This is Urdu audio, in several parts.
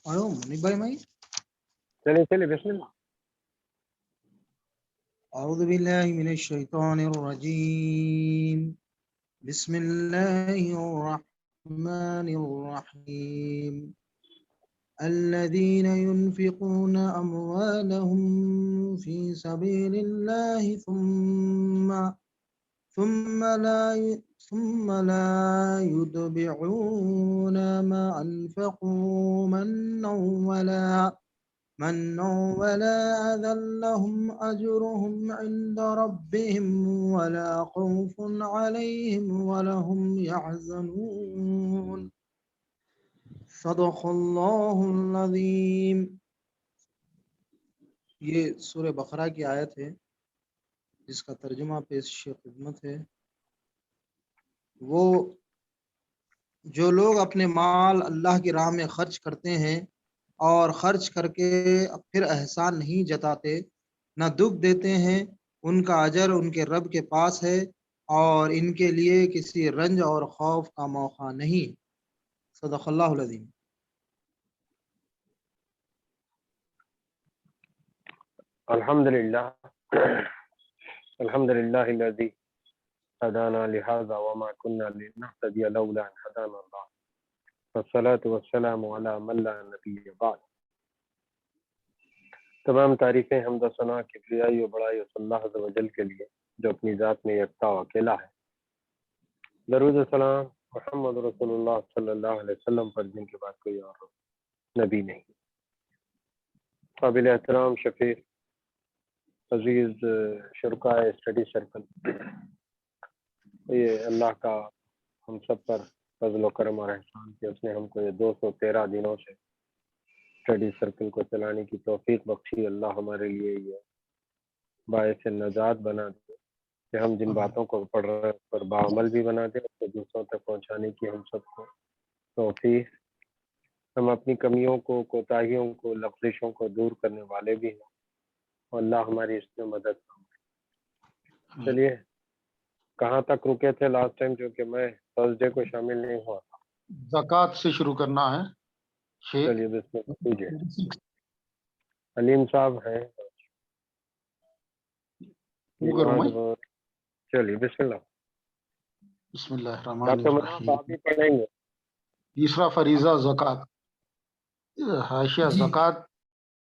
منیب بھائی چلیے بسم اللہ. اعوذ باللہ من الشیطان الرجیم بسم اللہ الرحمن الرحیم الذين ينفقون أموالهم في سبيل الله ثم لا يتبعون ما أنفقوا منا ولا أذى لهم أجرهم عند ربهم ولا خوف عليهم ولا هم يحزنون صدق اللہ العظیم. یہ سورہ بقرہ کی آیت ہے جس کا ترجمہ پیش خدمت ہے. وہ جو لوگ اپنے مال اللہ کی راہ میں خرچ کرتے ہیں اور خرچ کر کے پھر احسان نہیں جتاتے نہ دکھ دیتے ہیں، ان کا اجر ان کے رب کے پاس ہے اور ان کے لیے کسی رنج اور خوف کا موقع نہیں. صدق اللہ العظیم. الحمدللہ الحمدللہ الذی هدانا لهذا وما كنا لنهتدي لولا ان هدانا الله والصلاة والسلام على من لا نبی بعد. تمام تعریفیں حمد و ثنا کبریائی و بڑائی اس اللہ عز و جل کے لیے جو اپنی ذات میں یکتا و اکیلا ہے. درود و سلام محمد رسول اللہ صلی اللہ علیہ وسلم پر جن کے بعد کوئی اور نبی نہیں. قابل احترام شفیق عزیز شرکائے اسٹڈی سرکل، یہ اللہ کا ہم سب پر فضل و کرم اور احسان کہ اس نے ہم کو یہ 213 دنوں سے اسٹڈی سرکل کو چلانے کی توفیق بخشی. اللہ ہمارے لیے یہ باعث نجات بنا دے کہ ہم جن باتوں کو پڑھ رہے ہیں اس پر بعمل بھی بنا دے، اس کو دوسروں تک پہنچانے کی ہم سب کو توفیق. ہم اپنی کمیوں کو، کوتاہیوں کو، لغزشوں کو دور کرنے والے بھی ہیں اور اللہ ہماری اس میں مدد کرے. چلیے کہاں تک رکے تھے لاسٹ ٹائم، جو کہ میں تھرسڈے کو شامل نہیں ہوا تھا. زکوٰۃ سے شروع کرنا ہے. چلیے بسم اللہ کیجیے. علیم صاحب ہیں. چلیے بسم اللہ. بسم اللہ الرحمن ڈاکٹر مناف الرحیم. آپ ہی پڑھیں گے. تیسرا فریضہ زکوٰۃ. حاشیہ: زکوٰۃ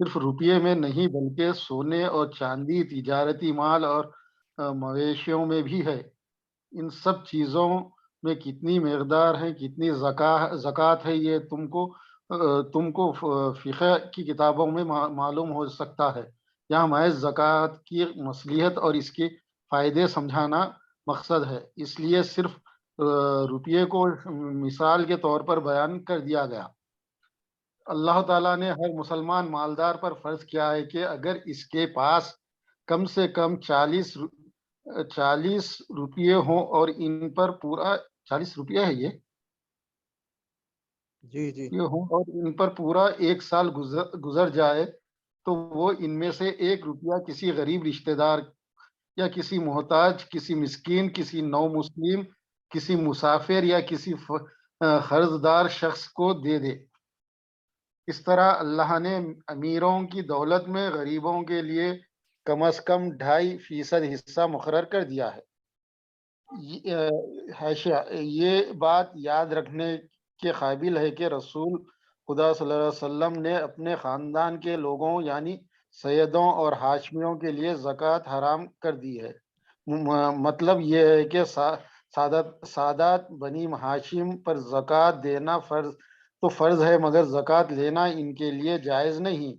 صرف روپیے میں نہیں بلکہ سونے اور چاندی، تجارتی مال اور مویشیوں میں بھی ہے. ان سب چیزوں میں کتنی مقدار ہے، کتنی زکوٰۃ ہے، یہ تم کو فقہ کی کتابوں میں معلوم ہو سکتا ہے. یہاں محض زکوٰۃ کی مصلحت اور اس کے فائدے سمجھانا مقصد ہے، اس لیے صرف روپیے کو مثال کے طور پر بیان کر دیا گیا. اللہ تعالیٰ نے ہر مسلمان مالدار پر فرض کیا ہے کہ اگر اس کے پاس کم سے کم 40 روپیے ہوں اور ان پر پورا 40 روپیہ ہے یہ ہوں اور ان پر پورا 1 سال گزر جائے تو وہ ان میں سے 1 روپیہ کسی غریب رشتہ دار یا کسی محتاج، کسی مسکین، کسی نو مسلم، کسی مسافر یا کسی قرضدار شخص کو دے دے. اس طرح اللہ نے امیروں کی دولت میں غریبوں کے لیے کم از کم 2.5% حصہ مقرر کر دیا ہے. یہ بات یاد رکھنے کے قابل ہے کہ رسول خدا صلی اللہ علیہ وسلم نے اپنے خاندان کے لوگوں یعنی سیدوں اور ہاشمیوں کے لیے زکوٰۃ حرام کر دی ہے. مطلب یہ ہے کہ سادات بنی ہاشم پر زکوٰۃ دینا فرض ہے، مگر زکوٰۃ لینا ان کے لیے جائز نہیں.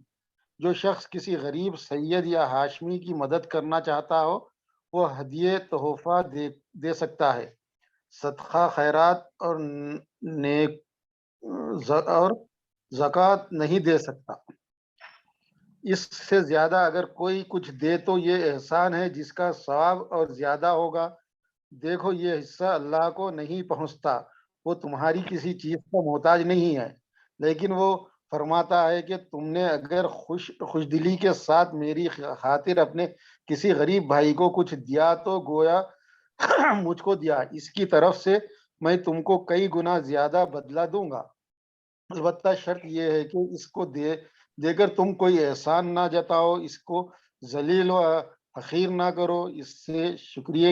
جو شخص کسی غریب سید یا ہاشمی کی مدد کرنا چاہتا ہو وہ ہدیے تحفہ دے سکتا ہے، صدقہ خیرات اور نیک اور زکوٰۃ نہیں دے سکتا۔ اس سے زیادہ اگر کوئی کچھ دے تو یہ احسان ہے جس کا ثواب اور زیادہ ہوگا۔ دیکھو یہ حصہ اللہ کو نہیں پہنچتا، وہ تمہاری کسی چیز کا محتاج نہیں ہے، لیکن وہ فرماتا ہے کہ تم نے اگر خوش دلی کے ساتھ میری خاطر اپنے کسی غریب بھائی کو کچھ دیا تو گویا مجھ کو دیا، اس کی طرف سے میں تم کو کئی گنا زیادہ بدلہ دوں گا۔ البتہ شرط یہ ہے کہ اس کو دے کر تم کوئی احسان نہ جتاؤ، اس کو ذلیل و حقیر نہ کرو، اس سے شکریہ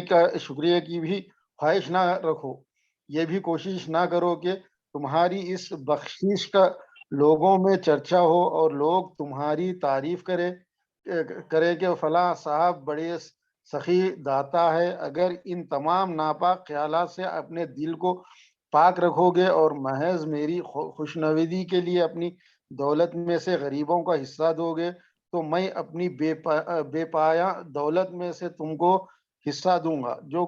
کی بھی خواہش نہ رکھو، یہ بھی کوشش نہ کرو کہ تمہاری اس بخشش کا لوگوں میں چرچا ہو اور لوگ تمہاری تعریف کرے کہ فلاں صاحب بڑے سخی داتا ہے۔ اگر ان تمام ناپاک خیالات سے اپنے دل کو پاک رکھو گے اور محض میری خوشنودی کے لیے اپنی دولت میں سے غریبوں کا حصہ دو گے تو میں اپنی بے پایا دولت میں سے تم کو حصہ دوں گا جو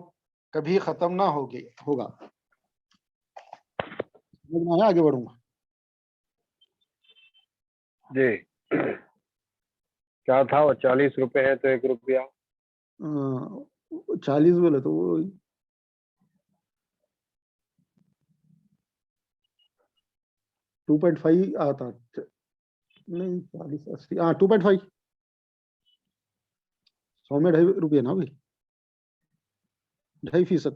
کبھی ختم نہ ہوگا۔ میں آگے بڑھوں گا۔ جی کیا تھا وہ 40 روپے ہے تو 1 روپیہ 40 بولے تو وہ 2.5 آتا نہیں، 40 80 2.5 100 میں 2.5 روپیہ نا بھائی، 2.5%۔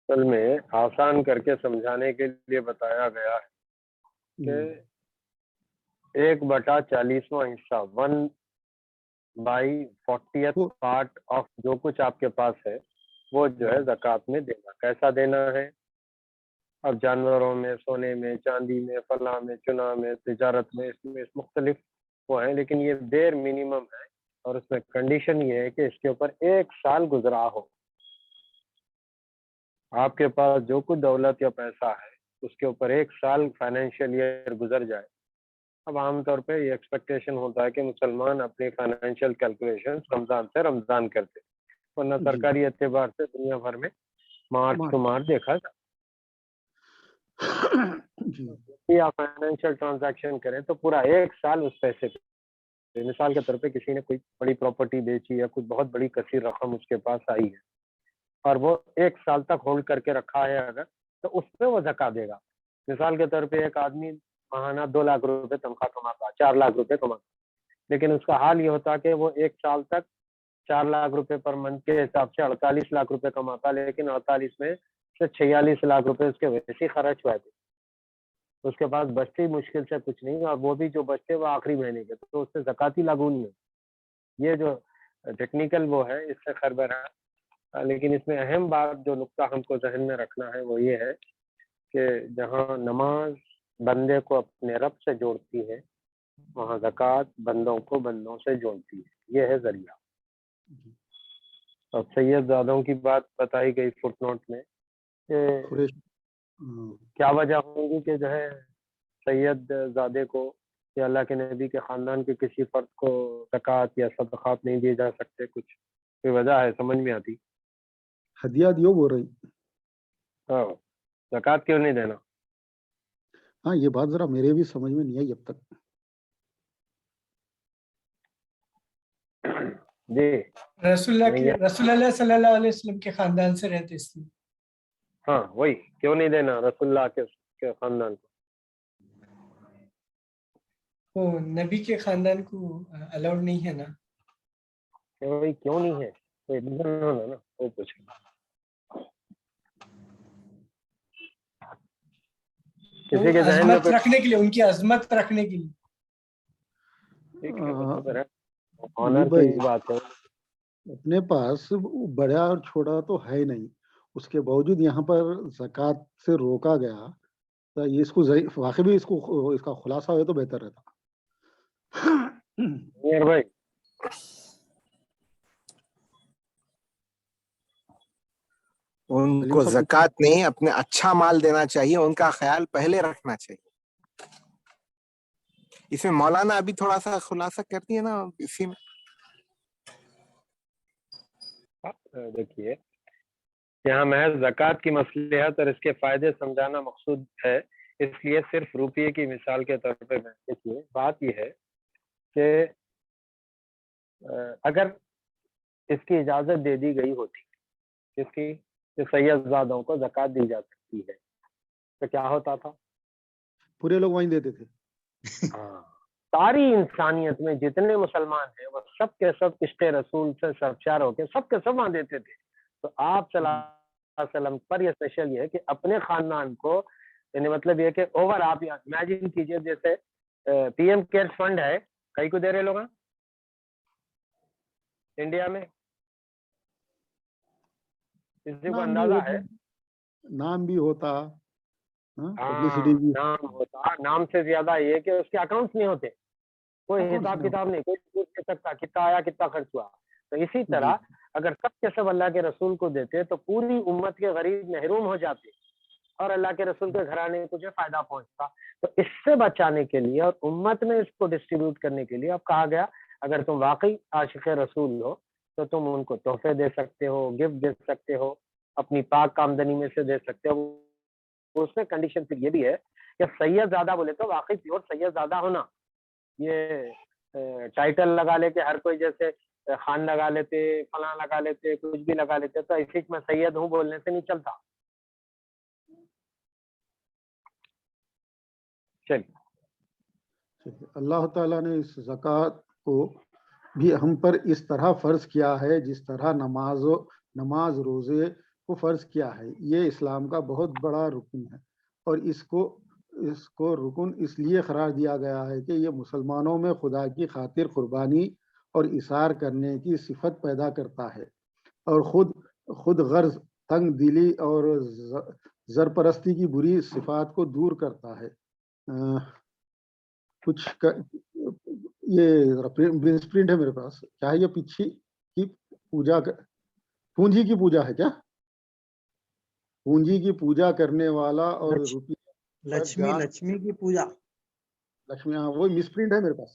اصل میں آسان کر کے سمجھانے کے لیے بتایا گیا ہے کہ 1/40واں حصہ 1/40th پارٹ آف جو کچھ آپ کے پاس ہے وہ جو ہے زکوٰۃ میں دینا۔ کیسا دینا ہے؟ اب جانوروں میں، سونے میں، چاندی میں، فلاں میں، چنا میں، تجارت میں، اس میں مختلف وہ ہیں، لیکن یہ بیر منیمم ہے اور اس میں کنڈیشن یہ ہے کہ اس کے اوپر 1 سال گزرا ہو۔ آپ کے پاس جو کچھ دولت یا پیسہ ہے اس کے اوپر 1 سال فائنینشیل ایئر گزر جائے۔ اب عام طور پہ یہ ایکسپیکٹیشن ہوتا ہے کہ مسلمان اپنی فائنینشیل کیلکولیشن رمضان سے رمضان کرتے، ورنہ سرکاری اعتبار سے دنیا بھر میں مارچ ٹو مارچ دیکھا جائے۔ آپ فائنینشیل ٹرانزیکشن کریں تو پورا 1 سال اس پیسے پہ، مثال کے طور پہ کسی نے کوئی بڑی پراپرٹی بیچی یا کوئی بہت بڑی کثیر رقم اس کے پاس آئی ہے اور وہ 1 سال تک ہولڈ کر کے رکھا ہے اگر، تو اس پہ وہ زکوٰۃ دے گا۔ مثال کے طور پہ ایک آدمی ماہانہ 2 لاکھ روپے تنخواہ کماتا، 4 لاکھ روپے کماتا، لیکن اس کا حال یہ ہوتا کہ وہ 1 سال تک 4 لاکھ روپے پر منتھ کے حساب سے 48 لاکھ روپے کماتا، لیکن 48 میں سے 46 لاکھ روپے اس کے ویسے ہی خرچ ہوئے تھے، اس کے پاس بچتے مشکل سے کچھ نہیں، اور وہ بھی جو بچتے وہ آخری مہینے کے، تو اس سے زکوٰۃ ہی لاگو نہیں ہے۔ یہ جو ٹیکنیکل وہ ہے اس سے خیر بہر ہے، لیکن اس میں اہم بات جو نقطہ ہم کو ذہن میں رکھنا ہے وہ یہ ہے کہ جہاں نماز بندے کو اپنے رب سے جوڑتی ہے وہاں زکوٰۃ بندوں کو بندوں سے جوڑتی ہے، یہ ہے ذریعہ۔ اور سید زادوں کی بات بتائی گئی فٹ نوٹ میں کہ کیا وجہ ہوگی کہ جو ہے سید زادے کو یا اللہ کے نبی کے خاندان کے کسی فرد کو زکوٰۃ یا صدقات نہیں دیے جا سکتے، کچھ کوئی وجہ ہے سمجھ میں آتی؟ ہدیہ دیو بول رہی، ہاں زکوٰۃ کیوں نہیں دینا؟ ہاں یہ بات ذرا میرے بھی سمجھ میں نہیں آئی اب تک۔ جی رسول اللہ صلی اللہ علیہ وسلم کے خاندان سے رہتے اس لیے۔ ہاں وہی کیوں نہیں دینا رسول اللہ کے خاندان کو؟ وہ نبی کے خاندان کو الاؤڈ نہیں ہے نا۔ وہی کیوں نہیں ہے کوئی ریزن ہونا نا، وہ پوچھ کسی کے ذہن میں عظمت رکھنے کے لیے، ان کی عظمت رکھنے کے لیے۔ ٹھیک ہے آنر کی بات ہے۔ اپنے پاس بڑا اور چھوٹا تو ہے نہیں، اس کے باوجود یہاں پر زکوٰۃ سے روکا گیا، تو یہ اس کو واقعی بھی اس کا خلاصہ ہوئے تو بہتر رہتا۔ بھائی ان کو زکوٰۃ نہیں اپنے اچھا مال دینا چاہیے، ان کا خیال پہلے رکھنا چاہیے۔ اس میں مولانا ابھی تھوڑا سا خلاصہ کرتی ہے نا اسی میں۔ دیکھیے یہاں محض زکوٰۃ کی مصلحت اور اس کے فائدے سمجھانا مقصود ہے، اس لیے صرف روپیے کی مثال کے طور پہ دیکھیے بات یہ ہے کہ اگر اس کی اجازت دے دی گئی ہوتی اس کی کہ سید زادوں کو زکوٰۃ دی جا سکتی ہے تو کیا ہوتا تھا؟ پورے لوگ وہیں دیتے تھے. ہاں، ساری انسانیت میں جتنے مسلمان ہیں وہ سب کے سب عشق رسول سے سرشار ہو کے سب کے سب وہاں دیتے تھے. تو آپ صلی اللہ علیہ وسلم پر یہ اسپیشل یہ ہے کہ اپنے خاندان کو، یعنی مطلب یہ کہ اوور آپ امیجن کیجئے جیسے پی ایم کیئر فنڈ ہے، کئی کو دے رہے لوگ انڈیا میں، کسی کو اندازہ ہے؟ نام بھی ہوتا، نام ہوتا، نام سے زیادہ یہ کہ اس کے اکاؤنٹس نہیں ہوتے، کوئی حساب کتاب نہیں، کوئی پوچھ نہیں سکتا کتنا آیا کتنا خرچ ہوا. تو اسی طرح اگر سب کے سب اللہ کے رسول کو دیتے تو پوری امت کے غریب محروم ہو جاتے اور اللہ کے رسول کے گھرانے کو جو فائدہ پہنچتا. تو اس سے بچانے کے لیے اور امت میں اس کو ڈسٹریبیوٹ کرنے کے لیے اب کہا گیا اگر تم واقعی عاشق رسول ہو تو تم ان کو تحفے دے سکتے ہو، گفٹ دے سکتے ہو، اپنی پاک آمدنی میں سے دے سکتے ہو. اس میں کنڈیشن پھر یہ بھی ہے کہ سید زادہ بولے تو واقعی پیور سید زادہ ہونا، یہ ٹائٹل لگا لے کے ہر کوئی جیسے خان لگا لیتے، فلاں لگا لیتے، کچھ بھی لگا لیتے، تو اسی میں سید ہوں بولنے سے نہیں چلتا. چلیے اللہ تعالیٰ نے اس زکوٰۃ کو بھی ہم پر اس طرح فرض کیا ہے جس طرح نماز روزے کو فرض کیا ہے. یہ اسلام کا بہت بڑا رکن ہے اور اس کو رکن اس لیے قرار دیا گیا ہے کہ یہ مسلمانوں میں خدا کی خاطر قربانی اور اثار کرنے کی صفت پیدا کرتا ہے اور خود غرض، تنگ دلی اور زرپرستی کی بری صفات کو دور کرتا ہے. کچھ یہ پرنٹ ہے میرے پاس، کیا ہے یہ پچھی کی پوجا، پونجی کی پوجا ہے کیا؟ پونجی کی پوجا کرنے والا اور لکشمی کی پوجا، لکشمی، ہاں وہ مس پرنٹ ہے میرے پاس.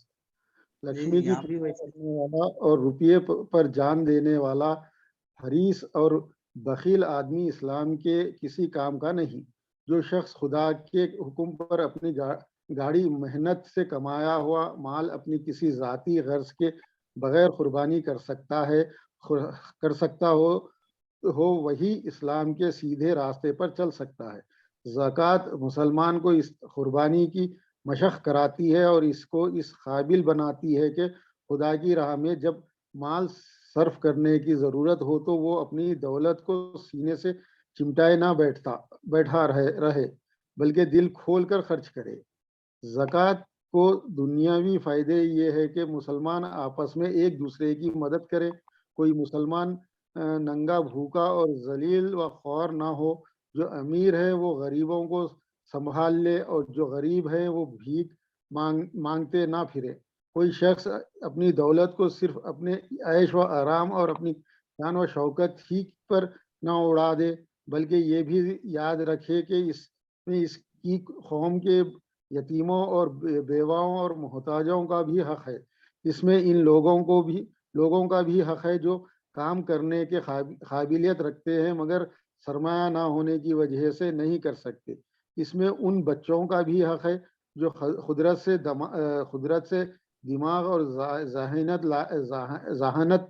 لکشمی کی پوجا کرنے والا اور روپیے پر جان دینے والا حریص اور بخیل آدمی اسلام کے کسی کام کا نہیں. جو شخص خدا کے حکم پر اپنی گاڑی محنت سے کمایا ہوا مال اپنی کسی ذاتی غرض کے بغیر قربانی کر سکتا ہو وہی اسلام کے سیدھے راستے پر چل سکتا ہے. زکوٰۃ مسلمان کو اس قربانی کی مشق کراتی ہے اور اس کو اس قابل بناتی ہے کہ خدا کی راہ میں جب مال صرف کرنے کی ضرورت ہو تو وہ اپنی دولت کو سینے سے چمٹائے نہ بیٹھا رہے بلکہ دل کھول کر خرچ کرے. زکوٰۃ کو دنیاوی فائدے یہ ہے کہ مسلمان آپس میں ایک دوسرے کی مدد کرے. کوئی مسلمان ننگا بھوکا اور ذلیل و خوار نہ ہو. جو امیر ہے وہ غریبوں کو سنبھال لے اور جو غریب ہے وہ بھیک مانگتے نہ پھرے. کوئی شخص اپنی دولت کو صرف اپنے عیش و آرام اور اپنی شان و شوکت ہی پر نہ اڑا دے بلکہ یہ بھی یاد رکھے کہ اس میں اس کی قوم کے یتیموں اور بیواؤں اور محتاجوں کا بھی حق ہے. اس میں ان لوگوں کا بھی حق ہے جو کام کرنے کے قابلیت رکھتے ہیں مگر سرمایہ نہ ہونے کی وجہ سے نہیں کر سکتے. اس میں ان بچوں کا بھی حق ہے جو قدرت سے دماغ اور ذہانت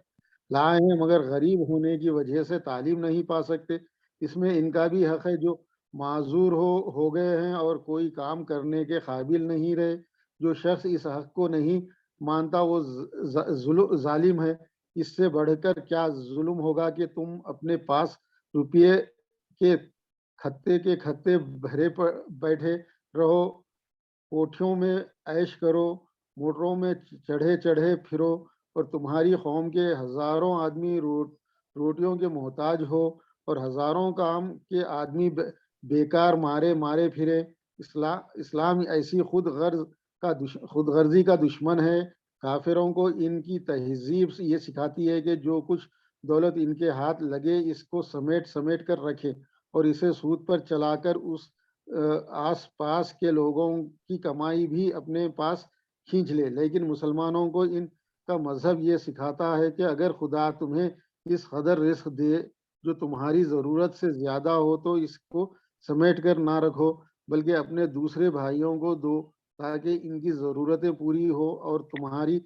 لائے ہیں مگر غریب ہونے کی وجہ سے تعلیم نہیں پا سکتے. اس میں ان کا بھی حق ہے جو معذور ہو گئے ہیں اور کوئی کام کرنے کے قابل نہیں رہے. جو شخص اس حق کو نہیں مانتا وہ ظالم ہے. اس سے بڑھ کر کیا ظلم ہوگا کہ تم اپنے پاس روپیے کے کھتے بھرے بیٹھے رہو، کوٹھیوں میں عیش کرو، موٹروں میں چڑھے پھرو اور تمہاری قوم کے ہزاروں آدمی روٹیوں کے محتاج ہو اور ہزاروں کام کے آدمی بیکار مارے پھرے. اسلام ایسی خود غرضی کا دشمن ہے. کافروں کو ان کی تہذیب یہ سکھاتی ہے کہ جو کچھ دولت ان کے ہاتھ لگے اس کو سمیٹ کر رکھے اور اسے سود پر چلا کر اس آس پاس کے لوگوں کی کمائی بھی اپنے پاس کھینچ لے. لیکن مسلمانوں کو ان کا مذہب یہ سکھاتا ہے کہ اگر خدا تمہیں اس قدر رزق دے جو تمہاری ضرورت سے زیادہ ہو تو اس کو سمیٹ کر نہ رکھو بلکہ اپنے دوسرے بھائیوں کو دو تاکہ ان کی ضرورتیں پوری ہو اور تمہاری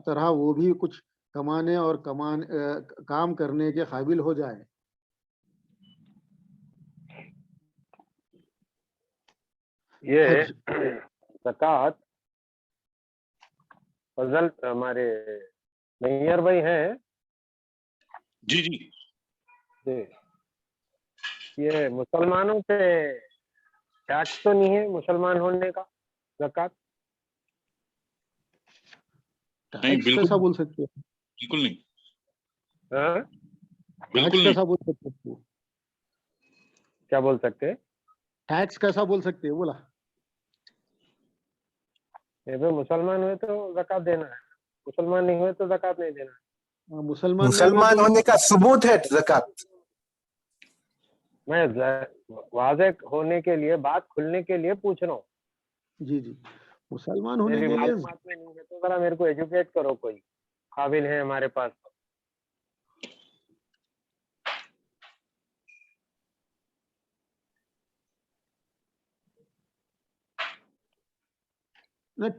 طرح وہ بھی کچھ کمانے اور کام کرنے کے قابل ہو جائے. یہ زکوٰۃ فضل ہمارے میئر بھائی ہیں. جی جی جی یہ مسلمانوں پہ ٹیکس تو نہیں ہے مسلمان ہونے کا زکوٰۃ؟ نہیں ٹیکس کیسا بول سکتے ہو؟ بالکل نہیں ہاں ٹیکس بالکل نہیں. کیسا بول سکتے ہو؟ کیا بول سکتے؟ ٹیکس کیسا بول سکتے ہو؟ بولا مسلمان ہوئے تو زکوٰۃ دینا ہے, مسلمان نہیں ہوئے تو زکوٰۃ نہیں دینا ہے. مسلمان ہونے کا ثبوت ہے زکوٰۃ. میں واضح ہونے کے لیے, بات کھلنے کے لیے پوچھ رہا ہوں. جی جی مسلمان ہونے میری کے لیے معلومات میں نہیں ہے تو ذرا میرے کو ایجوکیٹ کرو, کوئی قابل ہے ہمارے پاس.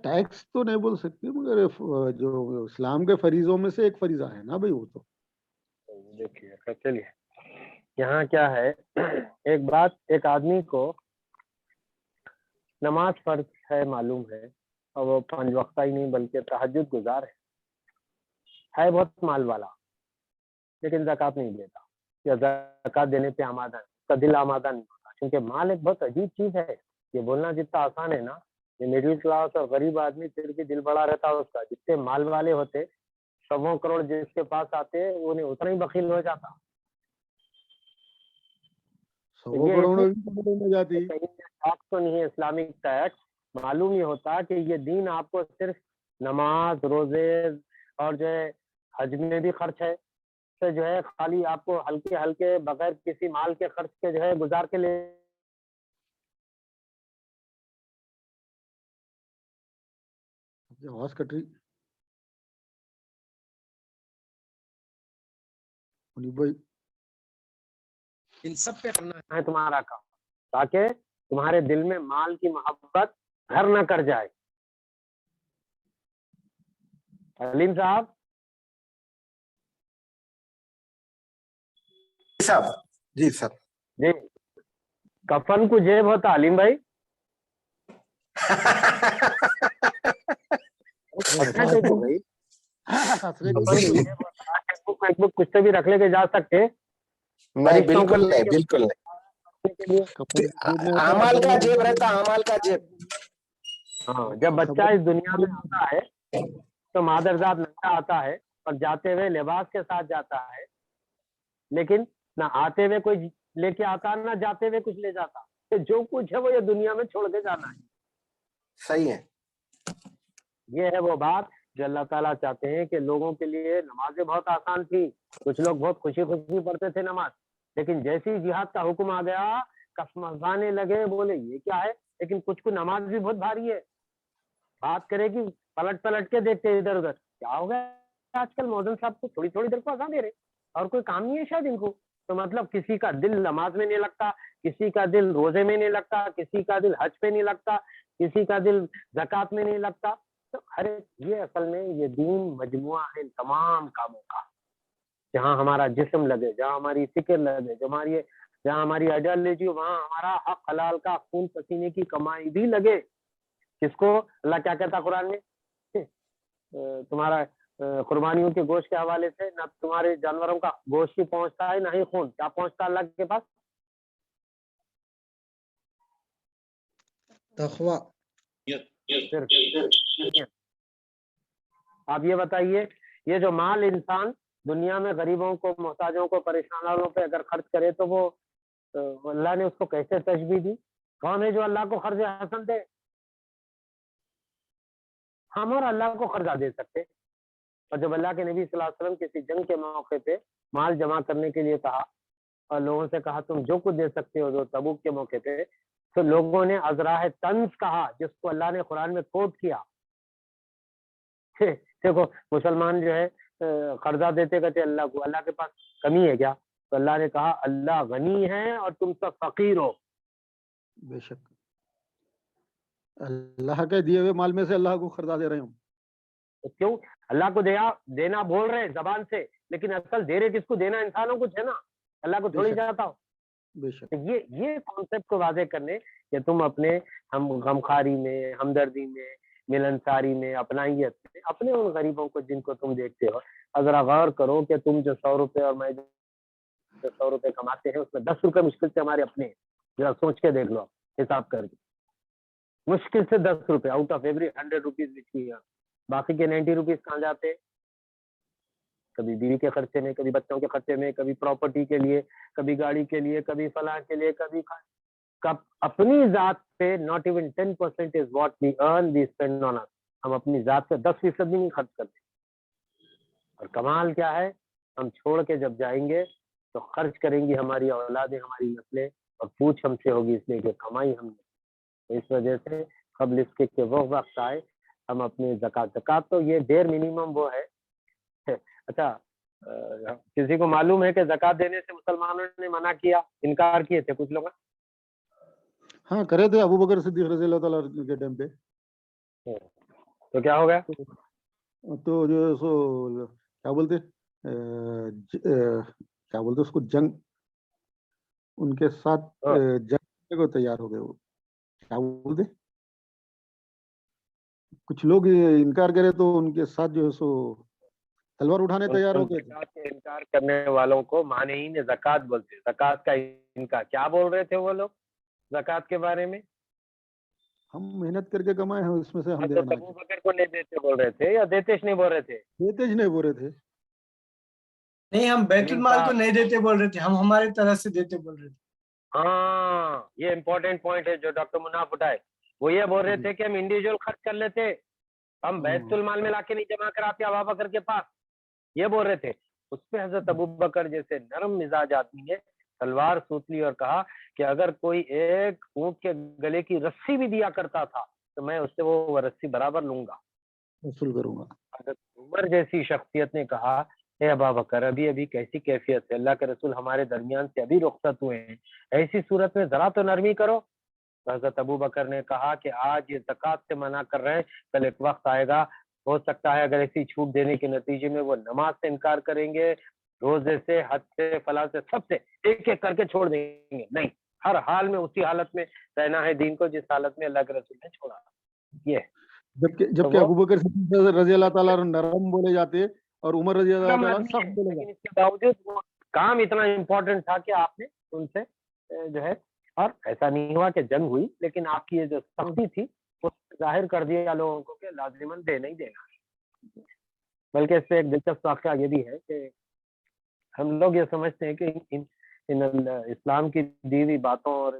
ٹیکس تو نہیں بول سکتے مگر جو اسلام کے فریضوں میں سے ایک فریضہ ہے نا بھائی وہ تو. دیکھیے چلیے یہاں کیا ہے, ایک بات, ایک آدمی کو نماز فرض ہے معلوم ہے اور وہ 5 وقتہ ہی نہیں بلکہ تہجد گزار ہے بہت مال والا, لیکن زکوٰۃ نہیں دیتا یا زکوٰۃ دینے پہ آمادہ نہیں, اس کا دل آمادہ نہیں ہوتا, کیونکہ مال ایک بہت عجیب چیز ہے. یہ بولنا جتنا آسان ہے نا, یہ مڈل کلاس اور غریب آدمی پھر بھی دل بڑا رہتا ہے اس کا. جتنے مال والے ہوتے 100 کروڑ جس کے پاس آتے انہیں اتنا ہی بخیل ہو جاتا. 100 کروڑ میں جاتی. ٹیکس تو نہیں ہے اسلامک ٹیکس, معلوم یہ ہوتا کہ یہ دین آپ کو صرف نماز, روزے اور جو ہے حج میں بھی خرچ ہے, سے جو ہے خالی آپ کو ہلکے ہلکے بغیر کسی مال کے خرچ کے جو ہے گزار کے لے. آواز کٹ رہی بھائی. ان سب پہ کرنا ہے تمہارا کام, تاکہ تمہارے دل میں مال کی محبت گھر نہ کر جائے. علیم صاحب جی سر جی, کفن کو جیب ہوتا علیم بھائی. کچھ سے بھی رکھ لے کے جا سکتے. نہیں بالکل نہیں, بالکل نہیں. اعمال کا جیب رہتا, اعمال کا جیب. ہاں, جب بچہ اس دنیا میں آتا ہے تو مادرزاد ننگا آتا ہے اور جاتے ہوئے لباس کے ساتھ جاتا ہے, لیکن نہ آتے ہوئے کوئی لے کے آتا نہ جاتے ہوئے کچھ لے جاتا. کہ جو کچھ ہے وہ یہ دنیا میں چھوڑ کے جانا ہے. صحیح ہے. یہ ہے وہ بات جو اللہ تعالیٰ چاہتے ہیں کہ لوگوں کے لیے نمازیں بہت آسان تھی, کچھ لوگ بہت خوشی خوشی پڑھتے تھے نماز, لیکن جیسے ہی جہاد کا حکم آ گیا کسمسانے لگے, بولے یہ کیا ہے, لیکن کچھ کو نماز بھی بہت بھاری ہے. بات کرے کہ پلٹ پلٹ کے دیکھتے ادھر ادھر, کیا ہو گیا آج کل مؤذن صاحب کو تھوڑی تھوڑی دیر کو اذان دے رہے اور کوئی کام نہیں ہے شاید ان کو. تو مطلب کسی کا دل نماز میں نہیں لگتا, کسی کا دل روزے میں نہیں لگتا, کسی کا دل حج پہ نہیں لگتا, کسی کا دل زکوٰۃ میں نہیں لگتا. تو ہر یہ اصل میں یہ دین مجموعہ ہے ان تمام کاموں کا. جہاں ہمارا جسم لگے, جہاں ہماری فکر لگے, جہاں ہماری آئیڈیالوجی, وہاں ہمارا حق حلال کا خون پسینے کی کمائی بھی لگے. جس کو اللہ کیا کہتا قرآن میں, تمہارا قربانیوں کے گوشت کے حوالے سے نہ تمہارے جانوروں کا گوشت ہی پہنچتا ہے نہ ہی خون, کیا پہنچتا ہے اللہ کے پاس؟ تقویٰ. آپ یہ بتائیے, یہ جو مال انسان دنیا میں غریبوں کو, محتاجوں کو, پریشانوں پہ اگر خرچ کرے تو وہ اللہ نے اس کو کیسے تشبیہ دی؟ کون ہے جو اللہ کو قرض حسن دے؟ ہم اور اللہ کو قرضہ دے سکتے. اور جب اللہ کے نبی صلی اللہ علیہ وسلم کسی جنگ کے موقع پہ مال جمع کرنے کے لیے کہا اور لوگوں سے کہا تم جو کچھ دے سکتے ہو, جو تبوک کے موقع پہ, تو لوگوں نے ازراہ طنز کہا, جس کو اللہ نے قرآن میں کوٹ کیا. دیکھو مسلمان جو ہے قرضہ دیتے کہتے اللہ کو، اللہ کے پاس کمی ہے کیا؟ تو اللہ نے کہا اللہ غنی ہے اور تم سب فقیر ہو. بے شک اللہ کے دیے ہوئے مال میں سے اللہ کو قرضہ دے رہے ہوں. تو کیوں اللہ کو دینا بول رہے زبان سے، لیکن اصل دے رہے کس کو؟ دینا انسانوں کو ہے نا، اللہ کو تھوڑی جاتا ہو. بے شک یہ کانسیپٹ کو واضح کرنے کہ تم اپنے غمخواری میں، ہمدردی میں، ملنساری میں، اپنائیت میں اپنے ان غریبوں کو جن کو تم دیکھتے ہو، ذرا غور کرو کہ تم جو 100 روپے اور میں جو 100 روپے کماتے ہیں اس میں 10 روپے مشکل سے ہمارے اپنے ہیں. ذرا سوچ کے دیکھ لو، حساب کر کے، مشکل سے 10 روپے آؤٹ آف ایوری 100 روپیز لکھی ہے. باقی کے 90 روپیز کہاں جاتے؟ کبھی بیوی کے خرچے میں، کبھی بچوں کے خرچے میں، کبھی پراپرٹی کے لیے، کبھی گاڑی کے لیے، کبھی فلاں کے لیے، کبھی اپنی ذات پہ. not even 10% is what we earn we spend on us. ہم اپنی ذات پہ 10% بھی نہیں خرچ کرتے. اور کمال کیا ہے، ہم چھوڑ کے جب جائیں گے تو خرچ کریں گی ہماری اولادیں، ہماری نسلیں، اور پوچھ ہم سے ہوگی، اس لیے کہ کمائی ہم نے. اس وجہ سے قبل اس کے کہ وہ وقت آئے ہم اپنے زکوٰۃ تو یہ ڈیر منیمم وہ ہے. اچھا کسی کو معلوم ہے کہ زکوٰۃ دینے سے مسلمانوں نے منع کیا، انکار کیے تھے کچھ لوگ؟ ہاں کرے تھے ابو بکر صدیق رضی اللہ تعالیٰ کے ٹائم پہ. تو کیا ہو گیا؟ تو جو ہے سو کیا بولتے اس کو، جنگ ان کے ساتھ جنگ کو تیار ہو گئے. وہ کیا بولتے، کچھ لوگ انکار کرے تو ان کے ساتھ جو ہے سو تلوار اٹھانے تیار ہو گئے تھے. زکوٰۃ کے انکار کرنے والوں کو مانعین زکوٰۃ بولتے. زکوٰۃ کا انکار کیا بول رہے تھے وہ لوگ زکوٰۃ کے بارے میں؟ ہم محنت کر کے کمائے ہیں اس میں سے ہم دینا. ابو بکر کو نہیں دیتے بول رہے تھے یا دیتے نہیں بول رہے تھے؟ دیتے ہی نہیں بول رہے تھے. نہیں، ہم بیت المال کو نہیں دیتے بول رہے تھے، ہم ہمارے طرح سے دیتے بول رہے تھے. ہاں یہ امپورٹنٹ پوائنٹ ہے جو ڈاکٹر مناف اٹھائے. وہ یہ بول رہے تھے کہ ہم انڈیویجول خرچ کر لیتے، ہم بیت المال میں لا کے نہیں جمع کراتے ابو بکر کے پاس، یہ بول رہے تھے. اس پہ حضرت ابو بکر جیسے نرم مزاج آدمی نے تلوار سوت لی اور کہا کہ اگر کوئی ایک اونٹ کے گلے کی رسی بھی دیا کرتا تھا تو میں اس سے وہ رسی برابر لوں گا، وصول کروں گا. حضرت عمر جیسی شخصیت نے کہا اے ابا بکر ابھی ابھی کیسی کیفیت ہے، اللہ کے رسول ہمارے درمیان سے ابھی رخصت ہوئے ہیں، ایسی صورت میں ذرا تو نرمی کرو. تو حضرت ابو بکر نے کہا کہ آج یہ زکوٰۃ سے منع کر رہے ہیں، کل ایک وقت آئے گا ہو سکتا ہے اگر ایسی چھوٹ دینے کے نتیجے میں وہ نماز سے انکار کریں گے، روزے سے، حج سے، فلاں سے، سب سے ایک ایک کر کے چھوڑ دیں گے. نہیں، ہر حال میں اسی حالت میں رہنا ہے دین کو جس حالت میں اللہ کے رسول نے چھوڑا. یہ جبکہ ابو بکر رضی اللہ تعالیٰ نرم بولے جاتے اور عمر رضی اللہ تعالیٰ سخت بولے جاتے. لیکن اس کے باوجود وہ کام اتنا امپورٹنٹ تھا کہ آپ نے ان سے جو ہے، اور ایسا نہیں ہوا کہ جنگ ہوئی، لیکن آپ کی یہ جو سختی تھی وہ ظاہر کر دیا لوگوں کو کہ لازماً دے نہیں دینا. بلکہ اس سے ایک دلچسپ واقعہ یہ بھی ہے کہ ہم لوگ یہ سمجھتے ہیں کہ ان اسلام کی دیوی باتوں اور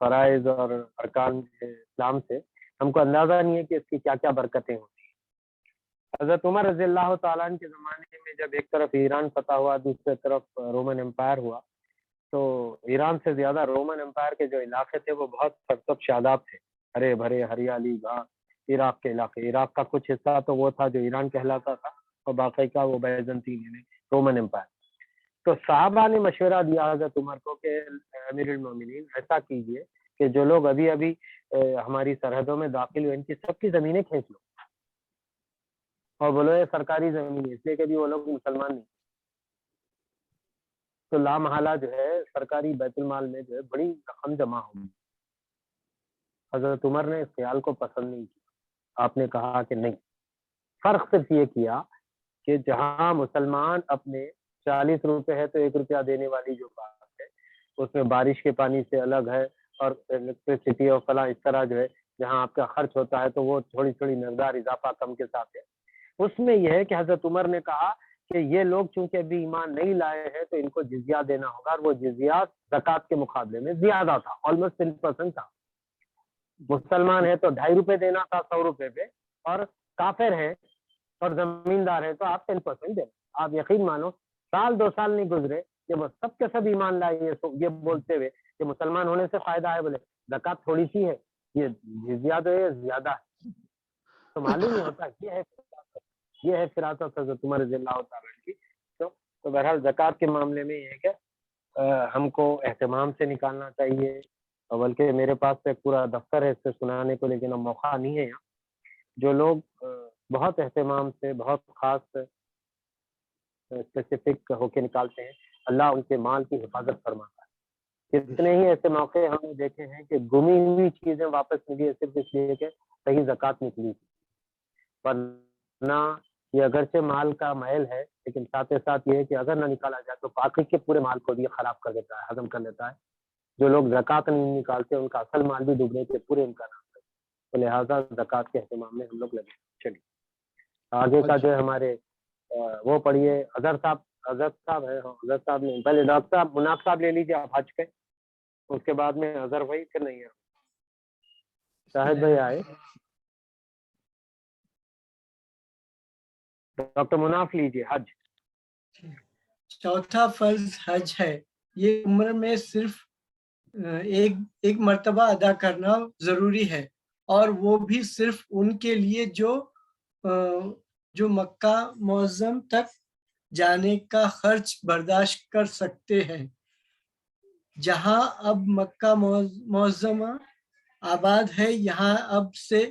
فرائض اور ارکان اسلام سے ہم کو اندازہ نہیں ہے کہ اس کی کیا کیا برکتیں ہوتی ہیں. حضرت عمر رضی اللہ تعالیٰ عنہ کے زمانے میں جب ایک طرف ایران فتح ہوا، دوسری طرف رومن امپائر ہوا، تو ایران سے زیادہ رومن امپائر کے جو علاقے تھے وہ بہت سرسبز شاداب تھے، ہرے بھرے، ہریالی گھاس. عراق کے علاقے، عراق کا کچھ حصہ تو وہ تھا جو ایران کہلاتا تھا اور باقی کا وہ بیزنطین یعنی رومن امپائر. تو صحابہ نے مشورہ دیا حضرت عمر کو کہ امیر المومنین ایسا کیجئے کہ جو لوگ ابھی ابھی ہماری سرحدوں میں داخل ہوئے ان کی سب کی زمینیں کھینچ لو اور بولو یہ سرکاری زمین ہے، اس لیے کہ بھی وہ لوگ مسلمان نہیں. تو لامحالہ جو ہے سرکاری بیت المال میں جو ہے بڑی رقم جمع ہوگی. حضرت عمر نے اس خیال کو پسند نہیں کیا. آپ نے کہا کہ نہیں، فرق صرف یہ کیا کہ جہاں مسلمان اپنے 40 روپے ہے تو 1 روپیہ دینے والی جو بات ہے اس میں بارش کے پانی سے الگ ہے، اور الیکٹریسٹی اور فلاں اس طرح جو ہے جہاں آپ کا خرچ ہوتا ہے تو وہ تھوڑی تھوڑی مقدار اضافہ کم کے ساتھ ہے. اس میں یہ ہے کہ حضرت عمر نے کہا کہ یہ لوگ چونکہ ابھی ایمان نہیں لائے ہیں تو ان کو جزیہ دینا ہوگا، اور وہ جزیہ زکوٰۃ کے مقابلے میں زیادہ تھا، آلموسٹ 10% تھا. مسلمان ہے تو 2.5 روپے دینا تھا 100 روپے پہ، اور کافر ہے اور زمیندار ہے تو آپ 10% دینا. آپ یقین مانو 1-2 سال نہیں گزرے کہ وہ سب کے سب ایمان لائے یہ بولتے ہوئے کہ مسلمان ہونے سے فائدہ ہے، بولے زکوٰۃ تھوڑی سی ہے، یہ جزیہ تو یہ زیادہ ہے. تو معلوم نہیں ہوتا یہ ہے یہ ہے فراست حضرت عمر رضی اللہ تعالیٰ کی. تو بہرحال زکوٰۃ کے معاملے میں یہ ہے کہ ہم کو اہتمام سے نکالنا چاہیے، بلکہ میرے پاس تو ایک پورا دفتر ہے اس سے سنانے کو، لیکن اب موقع نہیں ہے یہاں. جو لوگ بہت اہتمام سے، بہت خاص اسپیسیفک ہو کے نکالتے ہیں، اللہ ان کے مال کی حفاظت فرماتا ہے. کتنے ہی ایسے موقع ہم نے دیکھے ہیں کہ گمی ہوئی چیزیں واپس ملی ہے صرف اس لیے کہ صحیح زکوٰۃ نکلی تھی. ورنہ یہ اگرچہ مال کا محل ہے، لیکن ساتھ ساتھ یہ ہے کہ اگر نہ نکالا جائے تو باقی کے پورے مال کو بھی خراب کر دیتا ہے، ہضم کر لیتا ہے. جو لوگ زکوٰۃ نہیں نکالتے ان کا اصل مال بھی ڈوبنے کے پورے امکانات ہیں. تو لہٰذا زکوٰۃ کے اہتمام میں ہم لوگ لگے. چلیے آگے کا جو ہے ہمارے وہ پڑھیے. حضرت صاحب ہے، حضرت صاحب نہیں، پہلے ڈاکٹر صاحب مناف صاحب لے لیجیے آپ حج کے، اس کے بعد میں اظہر بھائی، پھر نہیں ہے شاہد بھائی آئے. ڈاکٹر مناف لیجیے حج. چوتھا فرض حج ہے. یہ عمر میں صرف ایک مرتبہ ادا کرنا ضروری ہے، اور وہ بھی صرف ان کے لیے جو مکہ معظم تک جانے کا خرچ برداشت کر سکتے ہیں. جہاں اب مکہ معظمہ آباد ہے، یہاں اب سے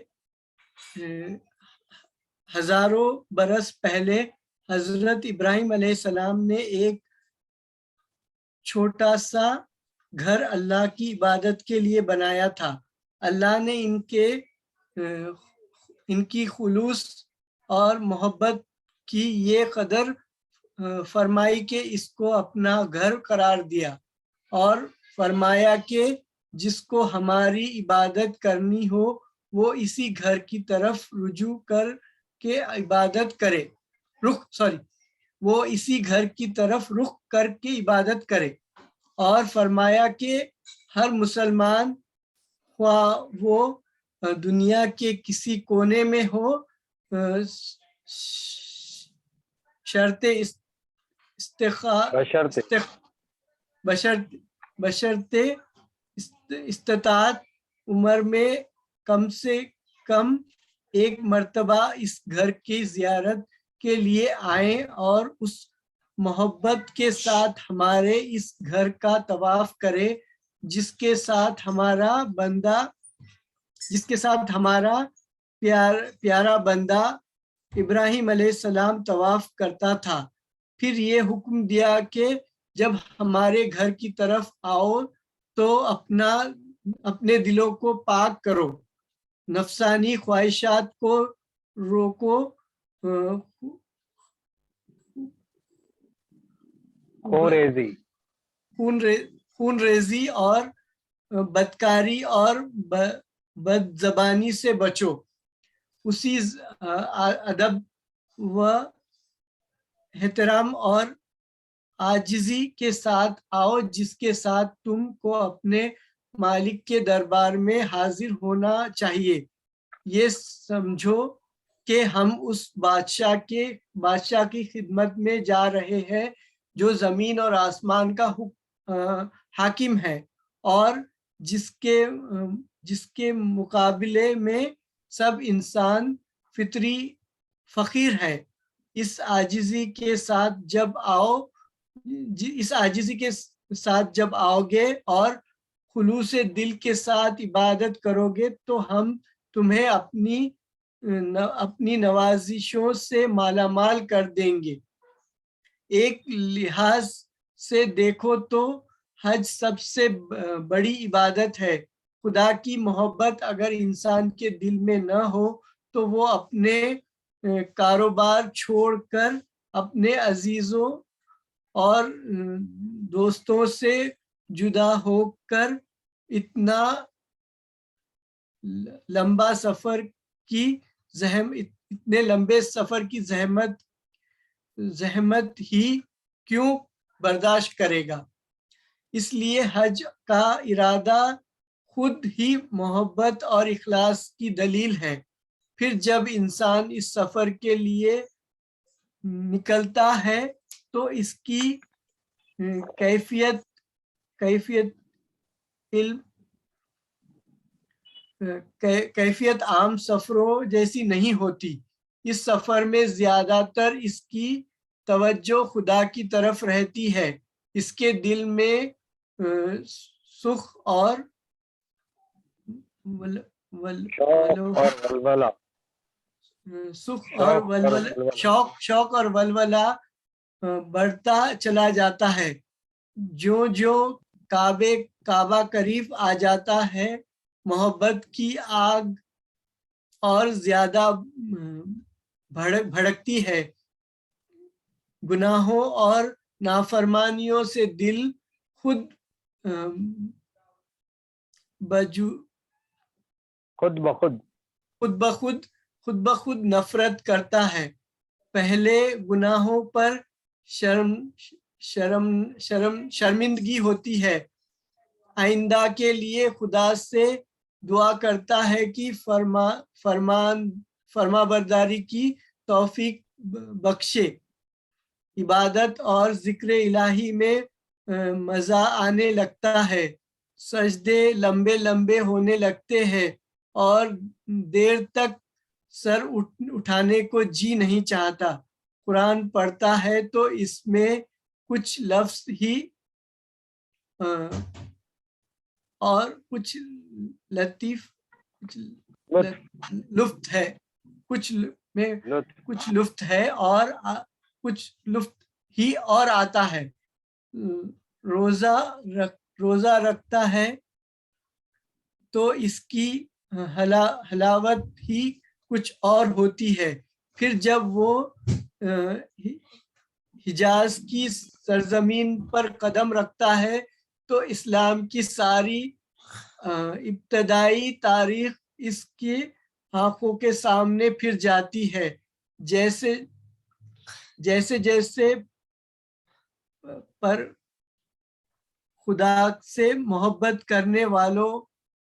ہزاروں برس پہلے حضرت ابراہیم علیہ السلام نے ایک چھوٹا سا گھر اللہ کی عبادت کے لیے بنایا تھا. اللہ نے ان کی خلوص اور محبت کی یہ قدر فرمائی کہ اس کو اپنا گھر قرار دیا، اور فرمایا کہ جس کو ہماری عبادت کرنی ہو وہ اسی گھر کی طرف رجوع کر کے عبادت کرے، وہ اسی گھر کی طرف رخ کر کے عبادت کرے. اور فرمایا کہ ہر مسلمان خواہ وہ دنیا کے کسی کونے میں ہو، بشرط استطاعت عمر میں کم سے کم ایک مرتبہ اس گھر کی زیارت کے لیے آئیں اور اس محبت کے ساتھ ہمارے اس گھر کا طواف کرے جس کے ساتھ ہمارا پیارا بندہ ابراہیم علیہ السلام طواف کرتا تھا. پھر یہ حکم دیا کہ جب ہمارے گھر کی طرف آؤ تو اپنے دلوں کو پاک کرو، نفسانی خواہشات کو روکو، خون ریزی اور بدکاری اور بد زبانی سے بچو، اسی ادب و احترام اور عاجزی کے ساتھ آؤ جس کے ساتھ تم کو اپنے مالک کے دربار میں حاضر ہونا چاہیے. یہ سمجھو کہ ہم اس بادشاہ کی خدمت میں جا رہے ہیں جو زمین اور آسمان کا حاکم ہے، اور جس کے مقابلے میں سب انسان فطری فقیر ہے. اس عاجزی کے ساتھ جب آؤ گے اور خلوص دل کے ساتھ عبادت کرو گے تو ہم تمہیں اپنی نوازشوں سے مالا مال کر دیں گے. ایک لحاظ سے دیکھو تو حج سب سے بڑی عبادت ہے. خدا کی محبت اگر انسان کے دل میں نہ ہو تو وہ اپنے کاروبار چھوڑ کر اپنے عزیزوں اور دوستوں سے جدا ہو کر اتنا لمبے سفر کی زحمت ہی کیوں برداشت کرے گا. اس لیے حج کا ارادہ خود ہی محبت اور اخلاص کی دلیل ہے. پھر جب انسان اس سفر کے لیے نکلتا ہے تو اس کی کیفیت عام سفروں جیسی نہیں ہوتی. اس سفر میں زیادہ تر اس کی توجہ خدا کی طرف رہتی ہے، اس کے دل میں سخ اور شوق اور ولولہ بڑھتا چلا جاتا ہے۔ جو کعبہ قریب آ جاتا ہے، محبت کی آگ اور زیادہ بھڑکتی ہے۔ گناہوں اور نافرمانیوں سے دل خود بخود نفرت کرتا ہے۔ پہلے گناہوں پر شرمندگی ہوتی ہے۔ آئندہ کے لیے خدا سے دعا کرتا ہے کہ فرما برداری کی توفیق بخشے۔ عبادت اور ذکر الہی میں مزہ آنے لگتا ہے، سجدے لمبے لمبے ہونے لگتے ہیں اور دیر تک سر اٹھانے کو جی نہیں چاہتا۔ قرآن پڑھتا ہے تو اس میں کچھ لفظ ہی اور کچھ لطف ہے، کچھ میں کچھ لطف ہے اور کچھ لطف ہی اور آتا ہے۔ روزہ رکھتا ہے تو اس کی حلاوت ہی کچھ اور ہوتی ہے۔ پھر جب وہ حجاز کی سرزمین پر قدم رکھتا ہے تو اسلام کی ساری ابتدائی تاریخ اس کی آنکھوں کے سامنے پھر جاتی ہے۔ جیسے پر خدا سے محبت کرنے والوں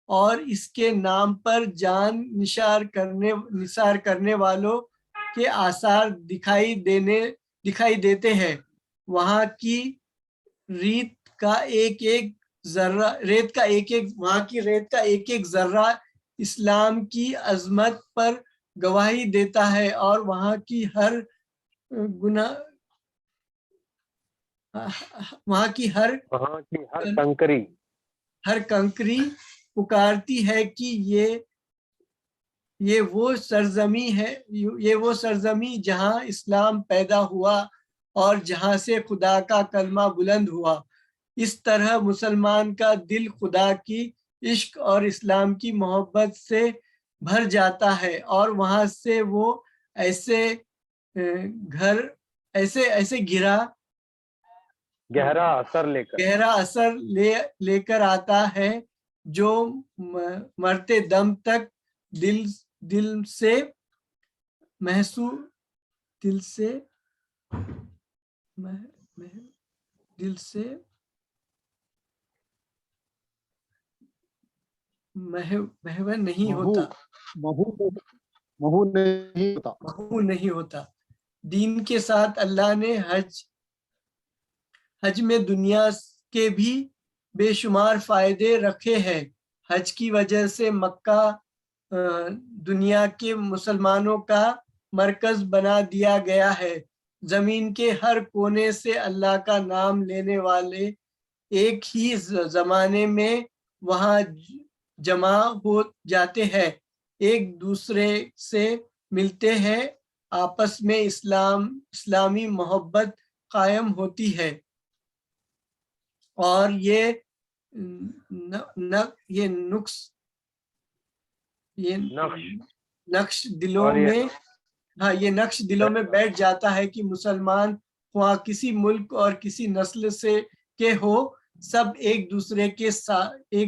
اور اس کے نام پر جان نثار کرنے والوں کے آثار دکھائی دیتے ہیں۔ وہاں کی ریت کا ایک ایک ذرہ اسلام کی عظمت پر گواہی دیتا ہے، اور وہاں کی ہر کنکری پکارتی ہے کہ یہ وہ سرزمین جہاں اسلام پیدا ہوا اور جہاں سے خدا کا کلمہ بلند ہوا۔ اس طرح مسلمان کا دل خدا کی عشق اور اسلام کی محبت سے بھر جاتا ہے، اور وہاں سے وہ ایسے گہرا اثر لے کر آتا ہے جو مرتے دم تک دل سے محو نہیں ہوتا۔ دین کے ساتھ اللہ نے حج میں دنیا کے بھی بے شمار فائدے رکھے ہیں۔ حج کی وجہ سے مکہ دنیا کے مسلمانوں کا مرکز بنا دیا گیا ہے۔ زمین کے ہر کونے سے اللہ کا نام لینے والے ایک ہی زمانے میں وہاں جمع ہو جاتے ہیں، ایک دوسرے سے ملتے ہیں، آپس میں اسلامی محبت قائم ہوتی ہے، اور یہ نقش دلوں میں بیٹھ جاتا ہے کہ مسلمان خواہ کسی ملک اور کسی نسل سے کے ہو، سب ایک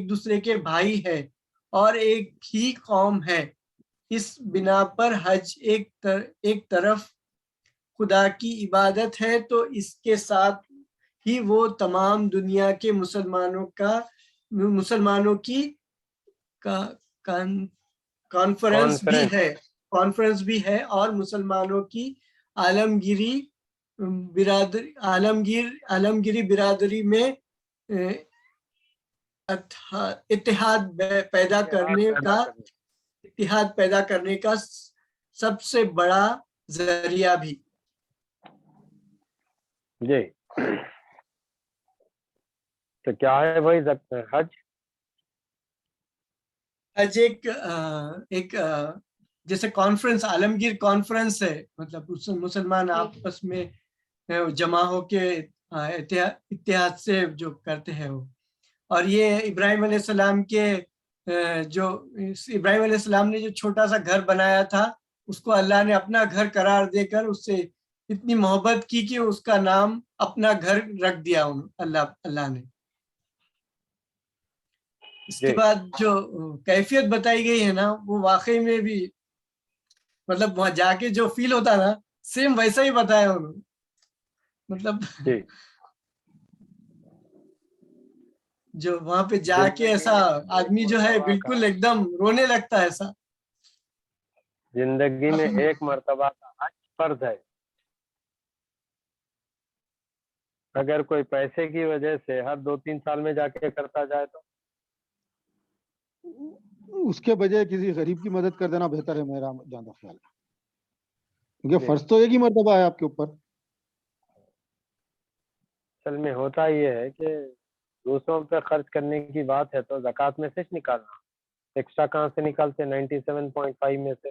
دوسرے کے بھائی ہے اور ایک ہی قوم ہے۔ اس بنا پر حج ایک طرف خدا کی عبادت ہے تو اس کے ساتھ ہی وہ تمام دنیا کے مسلمانوں کی کانفرنس بھی ہے اور مسلمانوں کی عالمگیری برادری میں اتحاد پیدا کرنے کا سب سے بڑا ذریعہ بھی. جی تو کیا ہے وہی حج؟ حج ایک جیسے کانفرنس، عالمگیر کانفرنس ہے، مطلب مسلمان آپس میں جمع ہو کے اتحاد سے جو کرتے ہیں وہ. اور یہ ابراہیم علیہ السلام کے جو ابراہیم علیہ السلام نے جو چھوٹا سا گھر بنایا تھا، اس کو اللہ نے اپنا گھر قرار دے کر اس سے اتنی محبت کی کہ اس کا نام اپنا گھر رکھ دیا اللہ نے. اس کے بعد جو کیفیت بتائی گئی ہے نا، وہ واقعی میں بھی مطلب وہاں جا کے جو فیل ہوتا نا، سیم ویسا ہی بتایا انہوں نے. مطلب جو وہاں پہ جا کے ایسا آدمی جو ہے بالکل ایک دم رونے لگتا ہے. ایسا زندگی میں ایک مرتبہ کا حج فرض ہے. اگر کوئی پیسے کی وجہ سے ہر 2-3 سال میں جا کے کرتا جائے تو اس کے بجائے کسی غریب کی مدد کر دینا بہتر ہے، میرا جانا خیال ہے، کیونکہ فرض تو ایک ہی مرتبہ ہے آپ کے اوپر. اصل میں ہوتا یہ ہے کہ دوسروں پہ خرچ کرنے کی بات ہے تو زکوٰۃ میں سے نکالنا. ایکسٹرا کہاں سے نکالتے؟ 97.5 میں سے.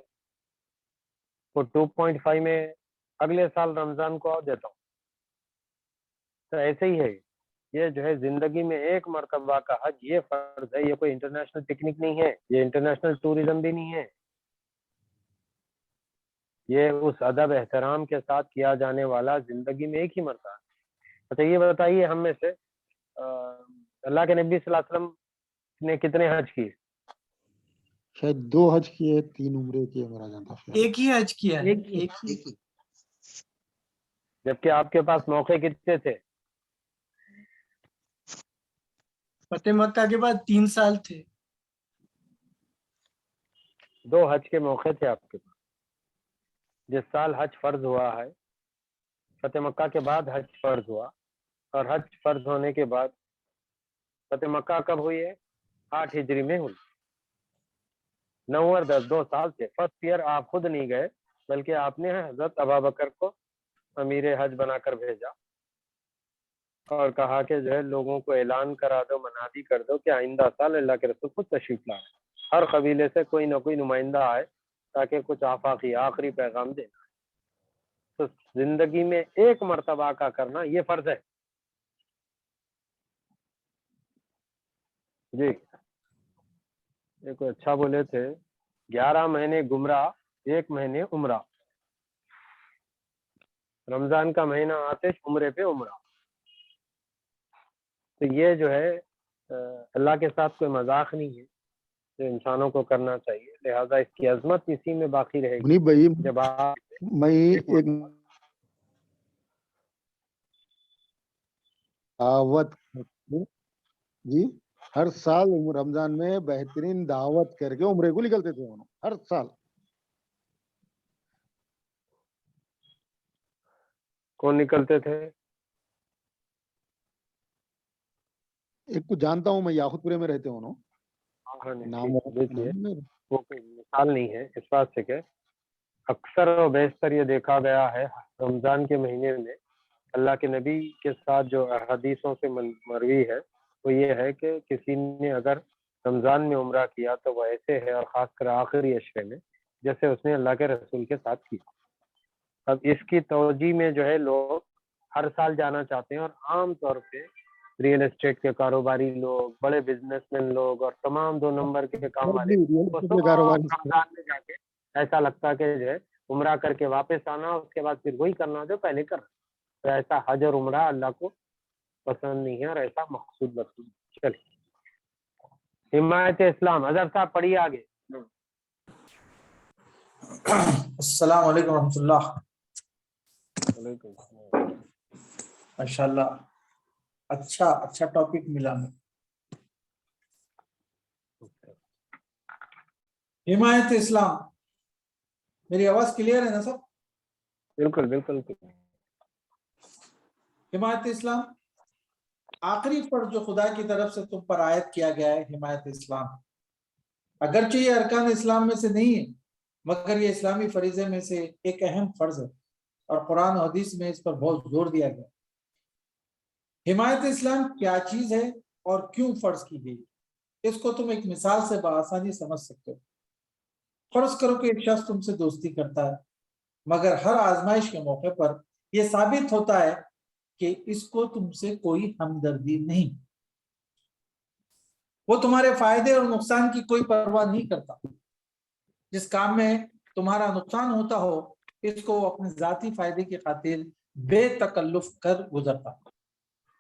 وہ 2.5 میں اگلے سال رمضان کو دیتا ہوں. تو ایسے ہی ہے، یہ جو ہے زندگی میں ایک مرتبہ کا حج یہ فرض ہے. یہ کوئی انٹرنیشنل پکنک نہیں ہے، یہ انٹرنیشنل ٹوریزم بھی نہیں ہے. یہ اس ادب احترام کے ساتھ کیا جانے والا زندگی میں ایک ہی مرتبہ. اچھا یہ بتائیے، ہم میں سے اللہ کے نبی صلی اللہ علیہ وسلم نے کتنے حج کیے؟ شاید 2 حج کیے، 3 عمرے کیے، میرا جانتا ہے. ایک ہی حج کیا ہے. ایک ہی. جبکہ آپ کے پاس موقع کتنے تھے؟ فتح مکہ کے بعد 3 سال تھے. 2 حج کے موقع تھے آپ کے پاس. جس سال حج فرض ہوا ہے، فتح مکہ کے بعد حج فرض ہوا، اور حج فرض ہونے کے بعد فتح مکہ کب ہوئی ہے؟ 8 ہجری میں ہوئی. 9 اور 10 2 سال سے. فرسٹ ایئر آپ خود نہیں گئے، بلکہ آپ نے حضرت ابوبکر کو امیر حج بنا کر بھیجا اور کہا کہ جو ہے لوگوں کو اعلان کرا دو، منادی کر دو کہ آئندہ سال اللہ کے رسول خود تشریف لائے. ہر قبیلے سے کوئی نہ کوئی نمائندہ آئے تاکہ کچھ آفاقی آخری پیغام دینا. تو زندگی میں ایک مرتبہ کا کرنا یہ فرض ہے. جی ایک اچھا بولے تھے، 11 مہینے گمراہ 1 مہینے عمرہ. رمضان کا مہینہ آتے عمرے پہ عمرہ. تو یہ جو ہے اللہ کے ساتھ کوئی مذاق نہیں ہے، جو انسانوں کو کرنا چاہیے. لہذا اس کی عظمت اسی میں باقی رہے گی. بھائی جب میں ایک دعوت جی ہر سال رمضان میں بہترین دعوت کر کے عمرے کو نکلتے تھے انہوں ہر سال. کون نکلتے تھے؟ ایک کو جانتا ہوں میں، یاقوت پورے میں رہتے انہوں. وہ کوئی مثال نہیں ہے اس بات سے کہ اکثر و بیشتر یہ دیکھا گیا ہے رمضان کے مہینے میں اللہ کے نبی کے ساتھ جو حدیثوں سے مروی ہے وہ یہ ہے کہ کسی نے اگر رمضان میں عمرہ کیا تو وہ ایسے ہے، اور خاص کر آخری عشرے میں، جیسے اس نے اللہ کے رسول کے ساتھ کیا. اب اس کی توجہ میں جو ہے لوگ ہر سال جانا چاہتے ہیں، اور عام طور پہ ریئل اسٹیٹ کے کاروباری لوگ، بڑے بزنس مین لوگ، اور تمام 2 نمبر کے کام والے رمضان میں جا کے ایسا لگتا کہ جو ہے عمرہ کر کے واپس آنا، اس کے بعد پھر وہی کرنا جو پہلے کرنا. تو ایسا حج اور عمرہ اللہ کو پسند نہیں ہے، اور ایسا مقصود مقصود. چلیے حمایت اسلام اظہر صاحب پڑھیے آگے. السلام علیکم ورحمۃ اللہ. ماشاء اللہ اچھا ٹاپک ملا. حمایت اسلام، میری آواز کلیئر ہے نا سر؟ بالکل بالکل. حمایت اسلام آخری فرض جو خدا کی طرف سے تم پر عائد کیا گیا ہے، حمایت اسلام، اگرچہ یہ ارکان اسلام میں سے نہیں ہے مگر یہ اسلامی فریضے میں سے ایک اہم فرض ہے اور قرآن و حدیث میں اس پر بہت زور دیا گیا۔ حمایت اسلام کیا چیز ہے اور کیوں فرض کی گئی، اس کو تم ایک مثال سے بآسانی سمجھ سکتے ہو۔ فرض کرو کہ ایک شخص تم سے دوستی کرتا ہے، مگر ہر آزمائش کے موقع پر یہ ثابت ہوتا ہے کہ اس کو تم سے کوئی ہمدردی نہیں، وہ تمہارے فائدے اور نقصان کی کوئی پرواہ نہیں کرتا۔ جس کام میں تمہارا نقصان ہوتا ہو اس کو وہ اپنے ذاتی فائدے کی خاطر بے تکلف کر گزرتا،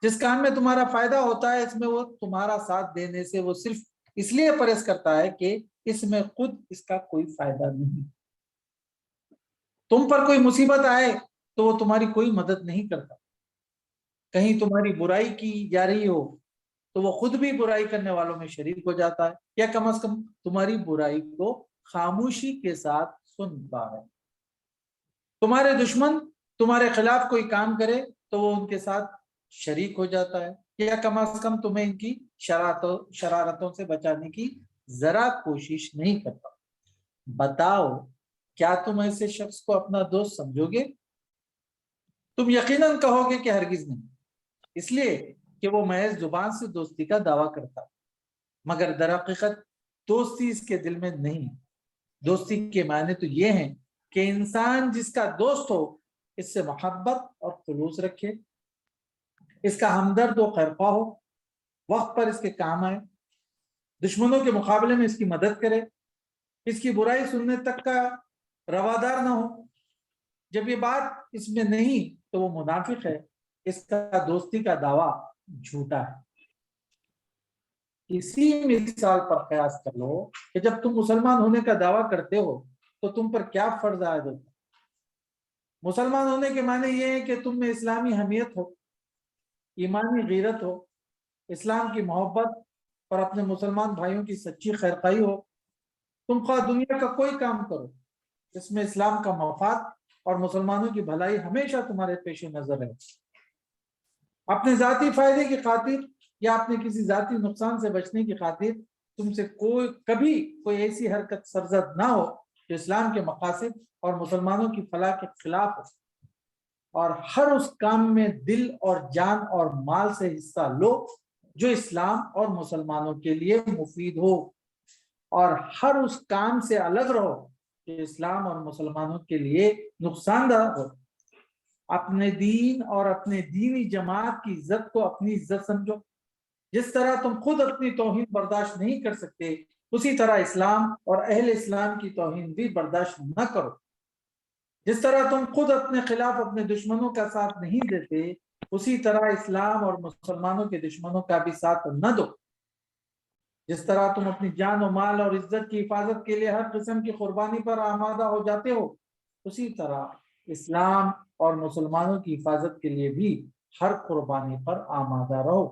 جس کام میں تمہارا فائدہ ہوتا ہے اس میں وہ تمہارا ساتھ دینے سے وہ صرف اس لیے پرہیز کرتا ہے کہ اس میں خود اس کا کوئی فائدہ نہیں۔ تم پر کوئی مصیبت آئے تو وہ تمہاری کوئی مدد نہیں کرتا۔ کہیں تمہاری برائی کی جا رہی ہو تو وہ خود بھی برائی کرنے والوں میں شریک ہو جاتا ہے، یا کم از کم تمہاری برائی کو خاموشی کے ساتھ سنتا ہے۔ تمہارے دشمن تمہارے خلاف کوئی کام کرے تو وہ ان کے ساتھ شریک ہو جاتا ہے، یا کم از کم تمہیں ان کی شرارتوں سے بچانے کی ذرا کوشش نہیں کرتا۔ بتاؤ کیا تم ایسے شخص کو اپنا دوست سمجھو گے؟ تم یقیناً کہو گے کہ ہرگز نہیں، اس لیے کہ وہ محض زبان سے دوستی کا دعویٰ کرتا، مگر در حقیقت دوستی اس کے دل میں نہیں۔ دوستی کے معنی تو یہ ہیں کہ انسان جس کا دوست ہو اس سے محبت اور خلوص رکھے، اس کا ہمدرد و خیرخواہ ہو، وقت پر اس کے کام آئے، دشمنوں کے مقابلے میں اس کی مدد کرے، اس کی برائی سننے تک کا روادار نہ ہو۔ جب یہ بات اس میں نہیں تو وہ منافق ہے، اس کا دوستی کا دعویٰ جھوٹا ہے۔ اسی مثال پر قیاس کر لو کہ جب تم مسلمان ہونے کا دعویٰ کرتے ہو تو تم پر کیا فرض عائد ہوتا ہے۔ مسلمان ہونے کے معنی یہ ہے کہ تم میں اسلامی حمیت ہو، ایمانی غیرت ہو، اسلام کی محبت اور اپنے مسلمان بھائیوں کی سچی خیرخواہی ہو۔ تم خواہ دنیا کا کوئی کام کرو جس میں اسلام کا مفاد اور مسلمانوں کی بھلائی ہمیشہ تمہارے پیش نظر ہے۔ اپنے ذاتی فائدے کی خاطر یا اپنے کسی ذاتی نقصان سے بچنے کی خاطر تم سے کبھی کوئی ایسی حرکت سرزد نہ ہو جو اسلام کے مقاصد اور مسلمانوں کی فلاح کے خلاف ہو، اور ہر اس کام میں دل اور جان اور مال سے حصہ لو جو اسلام اور مسلمانوں کے لیے مفید ہو، اور ہر اس کام سے الگ رہو جو اسلام اور مسلمانوں کے لیے نقصان دہ ہو۔ اپنے دین اور اپنے دینی جماعت کی عزت کو اپنی عزت سمجھو۔ جس طرح تم خود اپنی توہین برداشت نہیں کر سکتے اسی طرح اسلام اور اہل اسلام کی توہین بھی برداشت نہ کرو۔ جس طرح تم خود اپنے خلاف اپنے دشمنوں کا ساتھ نہیں دیتے اسی طرح اسلام اور مسلمانوں کے دشمنوں کا بھی ساتھ نہ دو۔ جس طرح تم اپنی جان و مال اور عزت کی حفاظت کے لیے ہر قسم کی قربانی پر آمادہ ہو جاتے ہو اسی طرح اسلام اور مسلمانوں کی حفاظت کے لیے بھی ہر قربانی پر آمادہ رہو۔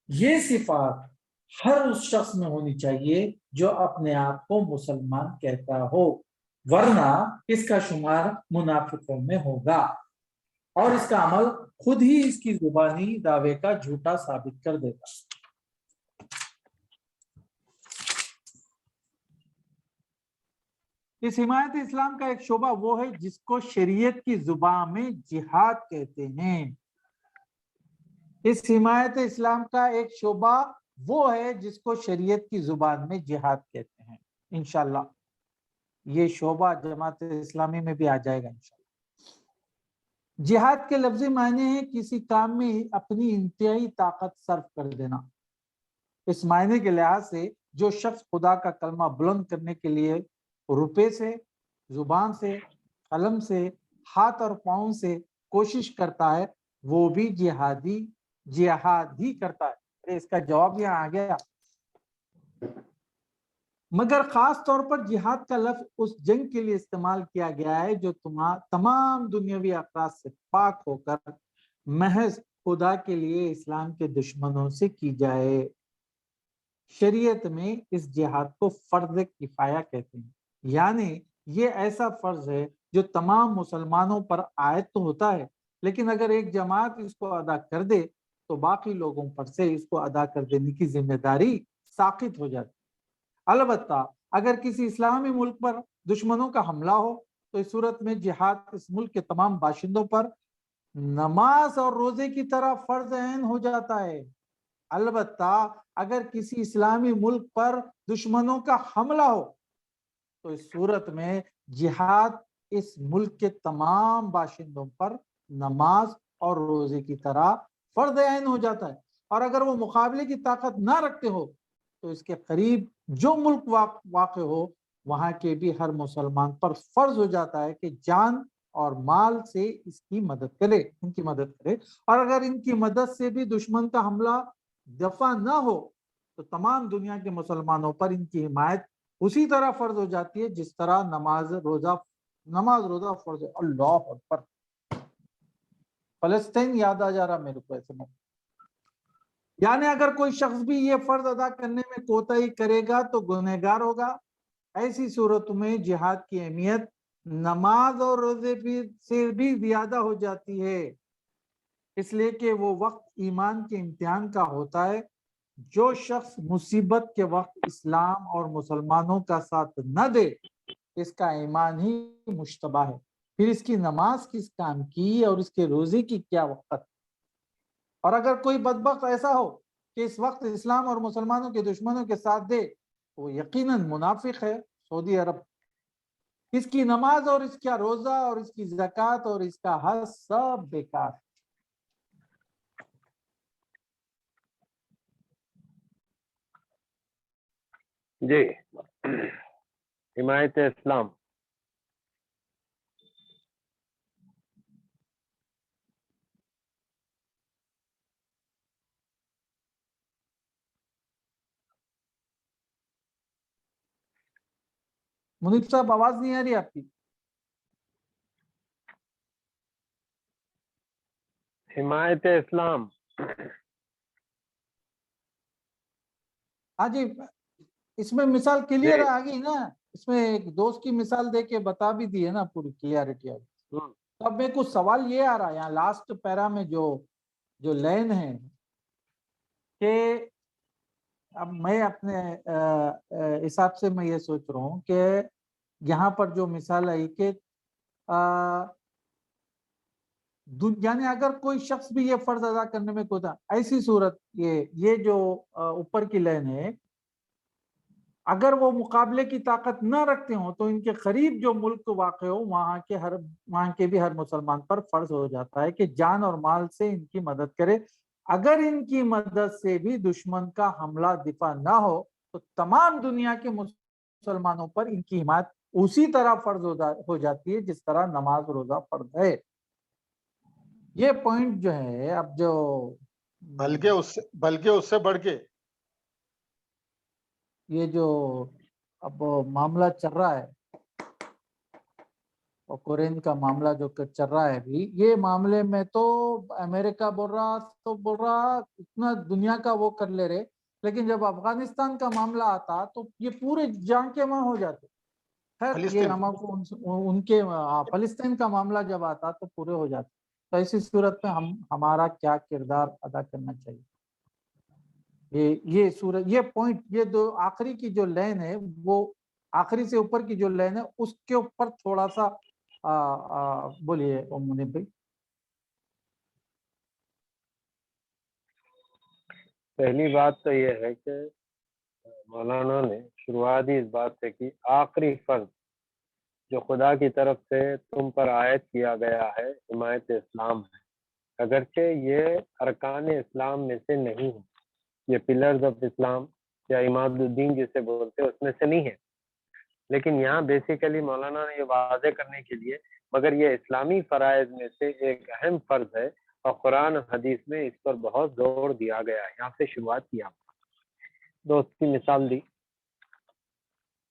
یہ صفات ہر اس شخص میں ہونی چاہیے جو اپنے آپ کو مسلمان کہتا ہو، ورنہ اس کا شمار منافقوں میں ہوگا اور اس کا عمل خود ہی اس کی زبانی دعوے کا جھوٹا ثابت کر دیتا۔ اس حمایت اسلام کا ایک شعبہ وہ ہے جس کو شریعت کی زبان میں جہاد کہتے ہیں۔ اس حمایت اسلام کا ایک شعبہ وہ ہے جس کو شریعت کی زبان میں جہاد کہتے ہیں۔ انشاءاللہ یہ شعبہ جماعت اسلامی میں بھی آ جائے گا انشاءاللہ۔ جہاد کے لفظی معنی ہے کسی کام میں اپنی انتہائی طاقت صرف کر دینا۔ اس معنی کے لحاظ سے جو شخص خدا کا کلمہ بلند کرنے کے لیے روپے سے، زبان سے، قلم سے، ہاتھ اور پاؤں سے کوشش کرتا ہے وہ بھی جہاد ہی کرتا ہے۔ اس کا جواب یہاں آ گیا۔ مگر خاص طور پر جہاد کا لفظ اس جنگ کے لیے استعمال کیا گیا ہے جو تمام دنیاوی اغراض سے پاک ہو کر محض خدا کے لیے اسلام کے دشمنوں سے کی جائے۔ شریعت میں اس جہاد کو فرض کفایہ کہتے ہیں، یعنی یہ ایسا فرض ہے جو تمام مسلمانوں پر عائد تو ہوتا ہے لیکن اگر ایک جماعت اس کو ادا کر دے تو باقی لوگوں پر سے اس کو ادا کر دینے کی ذمہ داری ساقط ہو جاتی ہے۔ البتہ اگر کسی اسلامی ملک پر دشمنوں کا حملہ ہو تو اس صورت میں جہاد اس ملک کے تمام باشندوں پر نماز اور روزے کی طرح فرض عین ہو جاتا ہے۔ البتہ اگر کسی اسلامی ملک پر دشمنوں کا حملہ ہو تو اس صورت میں جہاد اس ملک کے تمام باشندوں پر نماز اور روزے کی طرح فرض عین ہو جاتا ہے، اور اگر وہ مقابلے کی طاقت نہ رکھتے ہو تو اس کے قریب جو ملک واقع ہو وہاں کے بھی ہر مسلمان پر فرض ہو جاتا ہے کہ جان اور مال سے اس کی مدد کرے، ان کی مدد کرے، اور اگر ان کی مدد سے بھی دشمن کا حملہ دفع نہ ہو تو تمام دنیا کے مسلمانوں پر ان کی حمایت اسی طرح فرض ہو جاتی ہے جس طرح نماز روزہ فرض ہے۔ اللہ اکبر، فلسطین یاد آ جا رہا میرے کو ایسے میں، یعنی اگر کوئی شخص بھی یہ فرض ادا کرنے میں کوتاہی کرے گا تو گنہگار ہوگا۔ ایسی صورت میں جہاد کی اہمیت نماز اور روزے سے بھی زیادہ ہو جاتی ہے، اس لیے کہ وہ وقت ایمان کے امتحان کا ہوتا ہے۔ جو شخص مصیبت کے وقت اسلام اور مسلمانوں کا ساتھ نہ دے اس کا ایمان ہی مشتبہ ہے، پھر اس کی نماز کس کام کی اور اس کے روزے کی کیا وقت۔ اور اگر کوئی بدبخت ایسا ہو کہ اس وقت اسلام اور مسلمانوں کے دشمنوں کے ساتھ دے وہ یقیناً منافق ہے۔ سعودی عرب، اس کی نماز اور اس کا روزہ اور اس کی زکوٰۃ اور اس کا حج سب بیکار ہے۔ جی، حمایت اسلام۔ منیب صاحب آواز نہیں آ رہی آپ کی؟ حمایت اسلام، ہاں جی، اس میں مثال کلیئر آ گئی نا، اس میں ایک دوست کی مثال دے کے بتا بھی دی ہے نا، پوری کلیئرٹی آ گئی۔ اب میں کچھ سوال یہ آ رہا ہے یہاں لاسٹ پیرا میں جو لائن ہے کہ اب میں اپنے حساب سے میں یہ سوچ رہا ہوں کہ یہاں پر جو مثال آئی کہ یعنی اگر کوئی شخص بھی یہ فرض ادا کرنے میں کوتا، ایسی صورت یہ جو اوپر کی لائن ہے، اگر وہ مقابلے کی طاقت نہ رکھتے ہوں تو ان کے قریب جو ملک واقع ہو وہاں کے بھی ہر مسلمان پر فرض ہو جاتا ہے کہ جان اور مال سے ان کی مدد کرے۔ اگر ان کی مدد سے بھی دشمن کا حملہ دفاع نہ ہو تو تمام دنیا کے مسلمانوں پر ان کی حمایت اسی طرح فرض ہو جاتی ہے جس طرح نماز روزہ فرض ہے۔ یہ پوائنٹ جو ہے اب جو بلکہ اس سے بڑھ کے یہ جو اب معاملہ چل رہا ہے اوکرین کا معاملہ جو چل رہا ہے ابھی، یہ معاملے میں تو امریکہ بول رہا اتنا دنیا کا وہ کر لے رہے، لیکن جب افغانستان کا معاملہ آتا تو یہ پورے جان کے ماں ہو جاتے۔ خیر یہ ان کے فلسطین کا معاملہ جب آتا تو پورے ہو جاتے۔ تو ایسی صورت میں ہمارا کیا کردار ادا کرنا چاہیے؟ یہ صورت، یہ پوائنٹ، یہ دو آخری کی جو لائن ہے، وہ آخری سے اوپر کی جو لائن ہے اس کے اوپر تھوڑا سا بولیے منیب بھائی۔ پہلی بات تو یہ ہے کہ مولانا نے شروعات ہی اس بات سے کی، آخری فرض جو خدا کی طرف سے تم پر عائد کیا گیا ہے حمایت اسلام ہے، اگرچہ یہ ارکان اسلام میں سے نہیں ہے، یہ پلرز آف اسلام یا عماد الدین جسے بولتے ہیں اس میں سے نہیں ہے، لیکن یہاں بیسیکلی مولانا نے یہ واضح کرنے کے لیے مگر یہ اسلامی فرائض میں سے ایک اہم فرض ہے اور قرآن حدیث میں اس پر بہت زور دیا گیا ہے۔ یہاں سے شروعات کیا، دوست کی مثال دی۔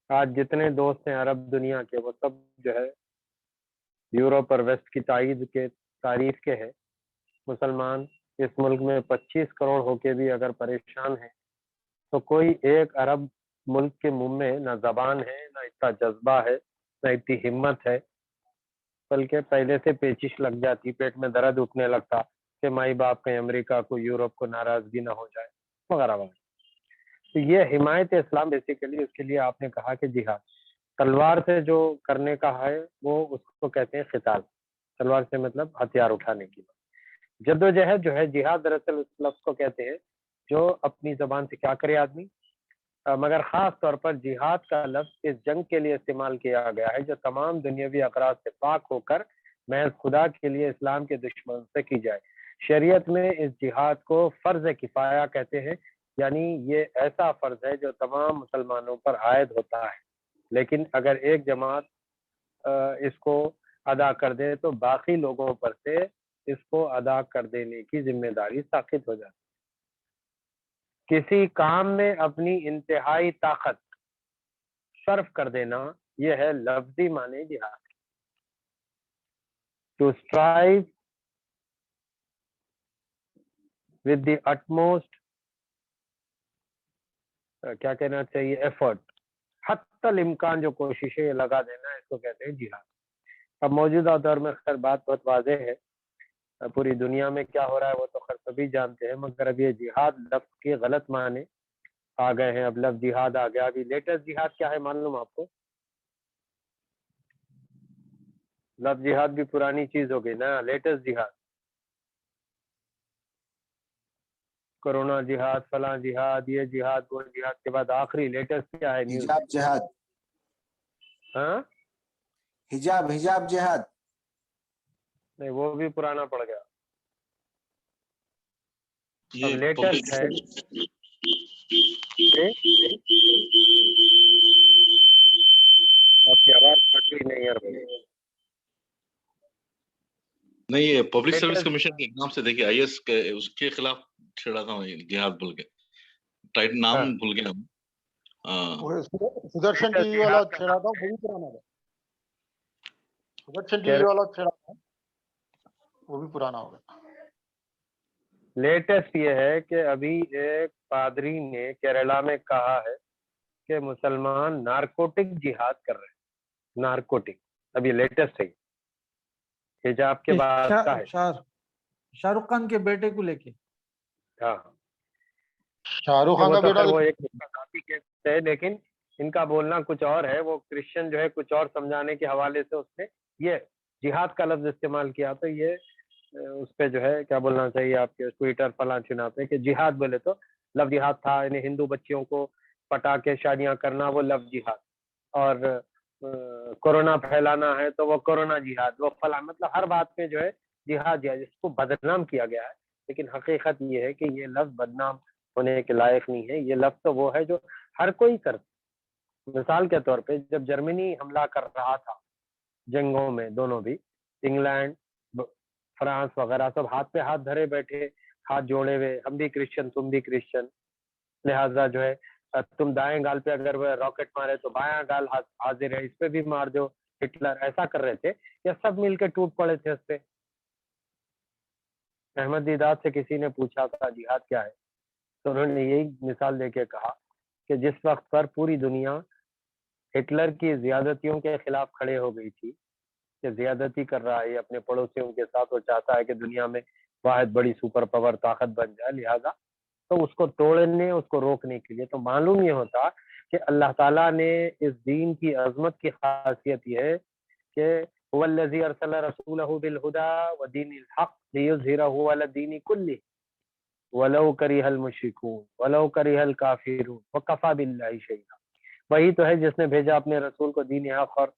آج جتنے دوست ہیں عرب دنیا کے وہ سب جو ہے یورپ اور ویسٹ کی تائید کے تعریف کے ہیں۔ مسلمان اس ملک میں 25 کروڑ ہو کے بھی اگر پریشان ہیں تو کوئی ایک عرب ملک کے منہ میں نہ زبان ہے، نہ اتنا جذبہ ہے، نہ اتنی ہمت ہے، بلکہ پہلے سے پیچش لگ جاتی، پیٹ میں درد اٹھنے لگتا کہ مائی باپ کہیں امریکہ کو یورپ کو ناراضگی نہ ہو جائے وغیرہ وغیرہ۔ تو یہ حمایت اسلام بیسیکلی اس کے لیے آپ نے کہا کہ جہاد تلوار سے جو کرنے کا ہے وہ اس کو کہتے ہیں قتال. تلوار سے مطلب ہتھیار اٹھانے کی بات. جدوجہد جو ہے جہاد دراصل اس لفظ کو کہتے ہیں جو اپنی زبان سے کیا کرے آدمی, مگر خاص طور پر جہاد کا لفظ اس جنگ کے لیے استعمال کیا گیا ہے جو تمام دنیاوی اغراض سے پاک ہو کر محض خدا کے لیے اسلام کے دشمن سے کی جائے. شریعت میں اس جہاد کو فرض کفایہ کہتے ہیں, یعنی یہ ایسا فرض ہے جو تمام مسلمانوں پر عائد ہوتا ہے, لیکن اگر ایک جماعت اس کو ادا کر دے تو باقی لوگوں پر سے اس کو ادا کر دینے کی ذمہ داری ساقط ہو جاتی. کسی کام میں اپنی انتہائی طاقت صرف کر دینا یہ ہے لفظی معنی جہاد. To strive with the utmost کیا کہنا چاہیے ایفرٹ, حتی الامکان جو کوششیں لگا دینا اس کو کہتے ہیں جہاد. اب موجودہ دور میں خیر بات بہت واضح ہے, پوری دنیا میں کیا ہو رہا ہے وہ تو خیر سبھی جانتے ہیں, مگر اب یہ جہاد لفظ کے غلط معنی آ گئے ہیں. اب لفظ جہاد آ گیا. ابھی لیٹسٹ جہاد کیا ہے معلوم آپ کو؟ لفظ جہاد بھی پرانی چیز ہو گئی نا. لیٹسٹ جہاد کرونا جہاد, فلاں جہاد, یہ جہاد, وہ جہاد کے بعد آخری لیٹسٹ کیا ہے نیوز؟ حجاب جہاد. ہاں حجاب جہاد نہیں, وہ بھی پرانا پڑ گیا. اب یہ لیٹسٹ ہے آپ کی آواز پھٹ رہی نہیں یار بھائی. نہیں, یہ پبلک سروس Latest- کمیشن کے نام سے دیکھیے آئی ایس کے اس کے خلاف چھڑا تھا جہاد بول کے, ٹائٹ نام ہاں. بھول گیا ہم. سدرشن ٹی وی والا چھیڑا تھا, وہ بھی پرانا تھا. سدرشن ٹی وی والا چھیڑا تھا, وہ بھی پرانا ہو گیا. لیٹسٹ یہ ہے کہ ابھی ایک پادری نے کیرلا میں کہا ہے کہ مسلمان نارکوٹک جہاد کر رہے ہیں. نارکوٹک ابھی لیٹسٹ ہے, حجاب کے بعد کا ہے. شاہ رخ خان کے بیٹے کو لے کے ہاں, شاہ رخ خان وہ کا تو بیٹا خیر وہ ایک ذاتی کیس ہے, لیکن ان کا بولنا کچھ اور ہے. وہ کرسچن جو ہے کچھ اور سمجھانے کے حوالے سے اس نے یہ جہاد کا لفظ استعمال کیا. تو یہ اس پہ جو ہے کیا بولنا چاہیے آپ کے ٹویٹر فلاں چنا پہ کہ جہاد بولے تو لفظ جہاد تھا, یعنی ہندو بچیوں کو پٹا کے شادیاں کرنا وہ لفظ جہاد, اور کورونا پھیلانا ہے تو وہ کورونا جہاد, وہ فلاں, مطلب ہر بات پہ جو ہے جہاد جس کو بدنام کیا گیا ہے. لیکن حقیقت یہ ہے کہ یہ لفظ بدنام ہونے کے لائق نہیں ہے. یہ لفظ تو وہ ہے جو ہر کوئی کرتا. مثال کے طور پہ جب جرمنی حملہ کر رہا تھا جنگوں میں, دونوں بھی, انگلینڈ فرانس وغیرہ سب ہاتھ پہ ہاتھ دھرے بیٹھے, ہاتھ جوڑے ہوئے, ہم بھی کرسچن تم بھی کرسچن, لہٰذا جو ہے تم دائیں گال پہ اگر وہ راکٹ مارے تو بایاں گال حاضر ہے, اس پہ بھی مار دو. ہٹلر ایسا کر رہے تھے یا سب مل کے ٹوٹ پڑے تھے اس پہ. احمد دیدات سے کسی نے پوچھا تھا جہاد کیا ہے, تو انہوں نے یہی مثال دے کے کہا کہ جس وقت پر پوری دنیا ہٹلر کی زیادتیوں کے خلاف کھڑے ہو گئی تھی کہ زیادتی کر رہا ہے اپنے پڑوسیوں کے ساتھ, وہ چاہتا ہے کہ دنیا میں واحد بڑی سپر پاور طاقت بن جائے, لہذا تو اس کو توڑنے, اس کو روکنے کے لیے. تو معلوم یہ ہوتا کہ اللہ تعالیٰ نے اس دین کی عظمت کی خاصیت یہ ہے کہ هو الذي ارسل رسوله بالهدى ودين الحق ليظهره على الدين كله ولو كره المشركون ولو كره الكافرون وكفى بالله شهيدا. وہی تو ہے جس نے بھیجا اپنے رسول کو دین حق اور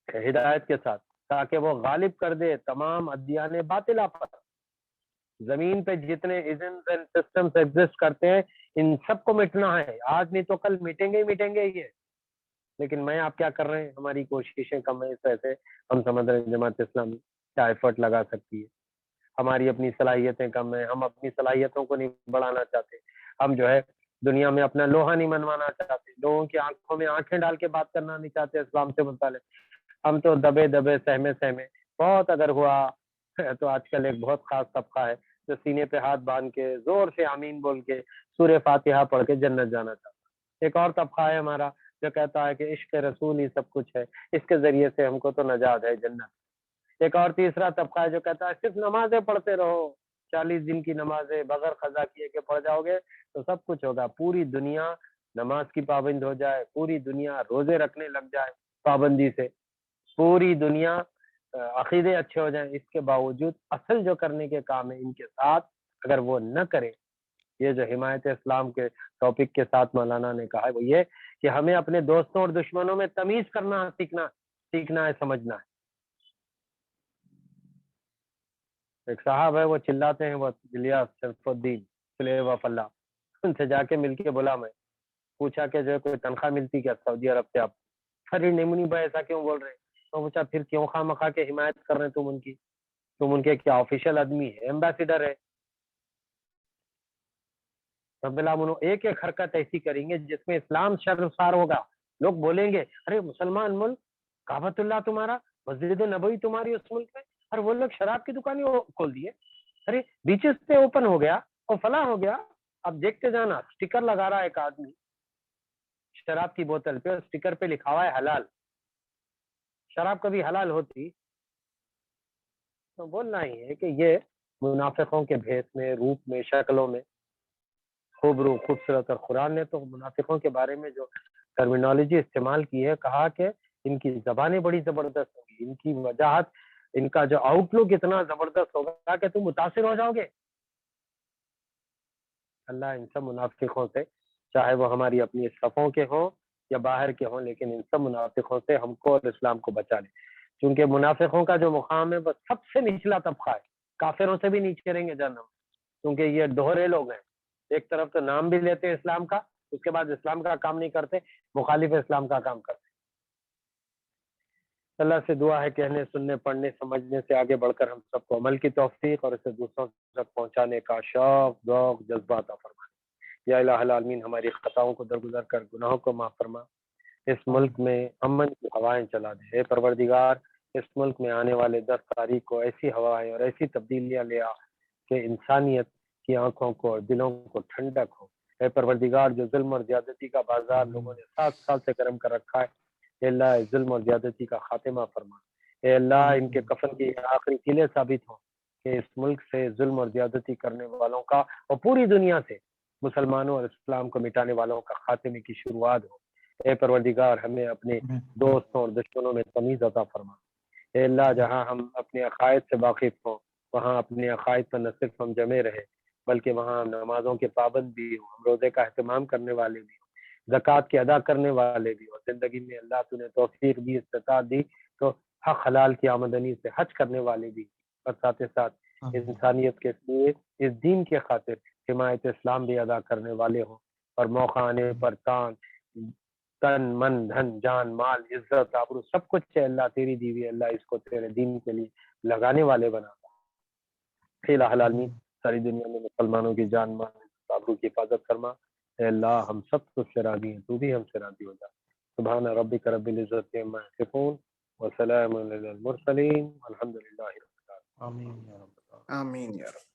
ہدایت کے ساتھ تاکہ وہ غالب کر دے تمام ادیان باطلہ پر. زمین پہ جتنے ایجنٹس اینڈ سسٹمز ایگزسٹ کرتے ہیں ان سب کو مٹنا ہے, آج نہیں تو کل مٹیں گے یہ. لیکن میں آپ کیا کر رہے ہیں, ہماری کوششیں کم ہیں, اس طرح سے ہم سمجھ رہے ہیں جماعت اسلامی کیا ایفرٹ لگا سکتی ہے. ہماری اپنی صلاحیتیں کم ہیں, ہم اپنی صلاحیتوں کو نہیں بڑھانا چاہتے, ہم جو ہے دنیا میں اپنا لوہا نہیں منوانا چاہتے, لوگوں کی آنکھوں میں آنکھیں ڈال کے بات کرنا نہیں چاہتے اسلام سے متعلق. ہم تو دبے سہمے بہت اگر ہوا تو آج کل ایک بہت خاص طبقہ ہے جو سینے پہ ہاتھ باندھ کے زور سے آمین بول کے سورہ فاتحہ پڑھ کے جنت جانا چاہتا. ایک اور طبقہ ہے ہمارا جو کہتا ہے کہ عشق رسول ہی سب کچھ ہے, اس کے ذریعے سے ہم کو تو نجات ہے, جنت. ایک اور تیسرا طبقہ ہے جو کہتا ہے صرف نمازیں پڑھتے رہو, 40 دن کی نمازیں بغیر قضا کیے کے پڑھ جاؤ گے تو سب کچھ ہوگا. پوری دنیا نماز کی پابند ہو جائے, پوری دنیا روزے رکھنے لگ جائے پابندی سے, پوری دنیا عقیدے اچھے ہو جائیں, اس کے باوجود اصل جو کرنے کے کام ہے ان کے ساتھ اگر وہ نہ کرے, یہ جو حمایت اسلام کے ٹاپک کے ساتھ مولانا نے کہا ہے وہ یہ کہ ہمیں اپنے دوستوں اور دشمنوں میں تمیز کرنا سیکھنا ہے, سمجھنا ہے. ایک صاحب ہے وہ چلاتے ہیں, وہ الیاس شرف الدین سلیو آف اللہ, ان سے جا کے مل کے بولا, میں پوچھا کہ جو کوئی تنخواہ ملتی کیا سعودی عرب سے, آپ ارے نیمونی بھائی ایسا کیوں بول رہے ہیں؟ تو پوچھا پھر کیوں خواہ مخواہ کے حمایت کر رہے ہیں تم ان کی, تم ان کے کیا آفیشیل آدمی ہے, ایمبیسیڈر ہے. ایک ایک حرکت ایسی کریں گے جس میں اسلام شرمسار ہوگا. لوگ بولیں گے ارے مسلمان ملک, کعبۃ اللہ تمہارا, مسجد نبوی تمہاری اس ملک میں, اور وہ لوگ شراب کی دکانیں کھول دیے, ارے بیچز پہ اوپن ہو گیا اور فلاں ہو گیا. اب دیکھتے جانا, اسٹیکر لگا رہا ہے ایک آدمی شراب کی بوتل پہ, اسٹیکر پہ لکھا ہوا ہے حلال. شراب کبھی حلال ہوتی؟ تو بولنا ہی ہے کہ یہ منافقوں کے بھیس میں, روپ میں, شکلوں میں خوبصورت. اور قرآن نے تو منافقوں کے بارے میں جو ٹرمینالوجی استعمال کی ہے, کہا کہ ان کی زبانیں بڑی زبردست ہوگی, ان کی وجاہت, ان کا جو آؤٹ لک اتنا زبردست ہوگا کہ تم متاثر ہو جاؤ گے. اللہ ان سب منافقوں سے, چاہے وہ ہماری اپنی صفوں کے ہوں یا باہر کے ہوں, لیکن ان سب منافقوں سے ہم کو اور اسلام کو بچا لے. کیونکہ منافقوں کا جو مقام ہے وہ سب سے نچلا طبقہ ہے, کافروں سے بھی نیچے رہیں گے جہنم, کیونکہ یہ دوہرے لوگ ہیں. ایک طرف تو نام بھی لیتے ہیں اسلام کا, اس کے بعد اسلام کا کام نہیں کرتے, مخالف اسلام کا کام کرتے. اللہ سے دعا ہے کہنے, سننے, پڑھنے, سمجھنے سے آگے بڑھ کر ہم سب کو عمل کی توفیق اور اسے دوسروں تک پہنچانے کا شوق, ذوق, جذبہ عطا فرمائے. یا الہ العالمین ہماری خطاؤں کو درگزر کر گناہوں کو معاف فرما, اس ملک میں امن کی ہوائیں چلا دے. اے پروردگار, اس ملک میں آنے والے 10 تاریخ کو ایسی ہوائیں اور ایسی تبدیلیاں لے آ کہ انسانیت کی آنکھوں کو اور دلوں کو ٹھنڈک ہو. اے پروردگار, جو ظلم اور زیادتی کا بازار لوگوں نے 7 سال سے گرم کر رکھا ہے, اے اللہ ظلم اور زیادتی کا خاتمہ فرما. اے اللہ ان کے کفن کی آخری قلعے ثابت ہوں کہ اس ملک سے ظلم اور زیادتی کرنے والوں کا اور پوری دنیا سے مسلمانوں اور اسلام کو مٹانے والوں کا خاتمے کی شروعات ہو. اے پروردگار, ہمیں اپنے دوستوں اور دشمنوں میں تمیز عطا فرما. اے اللہ, جہاں ہم اپنے عقائد سے واقف ہوں وہاں اپنے عقائد پر نہ صرف ہم جمے رہے بلکہ وہاں نمازوں کے پابند بھی ہوں, ہم روزے کا اہتمام کرنے والے بھی ہوں, زکوٰۃ کے ادا کرنے والے بھی, اور زندگی میں اللہ تو نے توفیق دی, استطاعت دی تو حق حلال کی آمدنی سے حج کرنے والے بھی, اور ساتھ ساتھ انسانیت کے لیے اس دین کے خاطر حمایت اسلام بھی ادا کرنے والے ہوں, اور موقع آنے پر تن, من, دھن, جان, مال, عزت, آبرو سب کچھ ہے اللہ تیری دیوی, اللہ اس کو تیرے دین کے لیے لگانے والے بنا. الہ العالمین ساری دنیا میں مسلمانوں کی جان, مال, آبرو کی حفاظت فرما. اے اللہ, ہم سب کچھ سے راضی ہیں, تو بھی ہم سے راضی ہو جا. سبحان ربک رب العزت عما یصفون وسلام علی المرسلین والحمد للہ رب العالمین. آمین یا رب. آمین یا رب.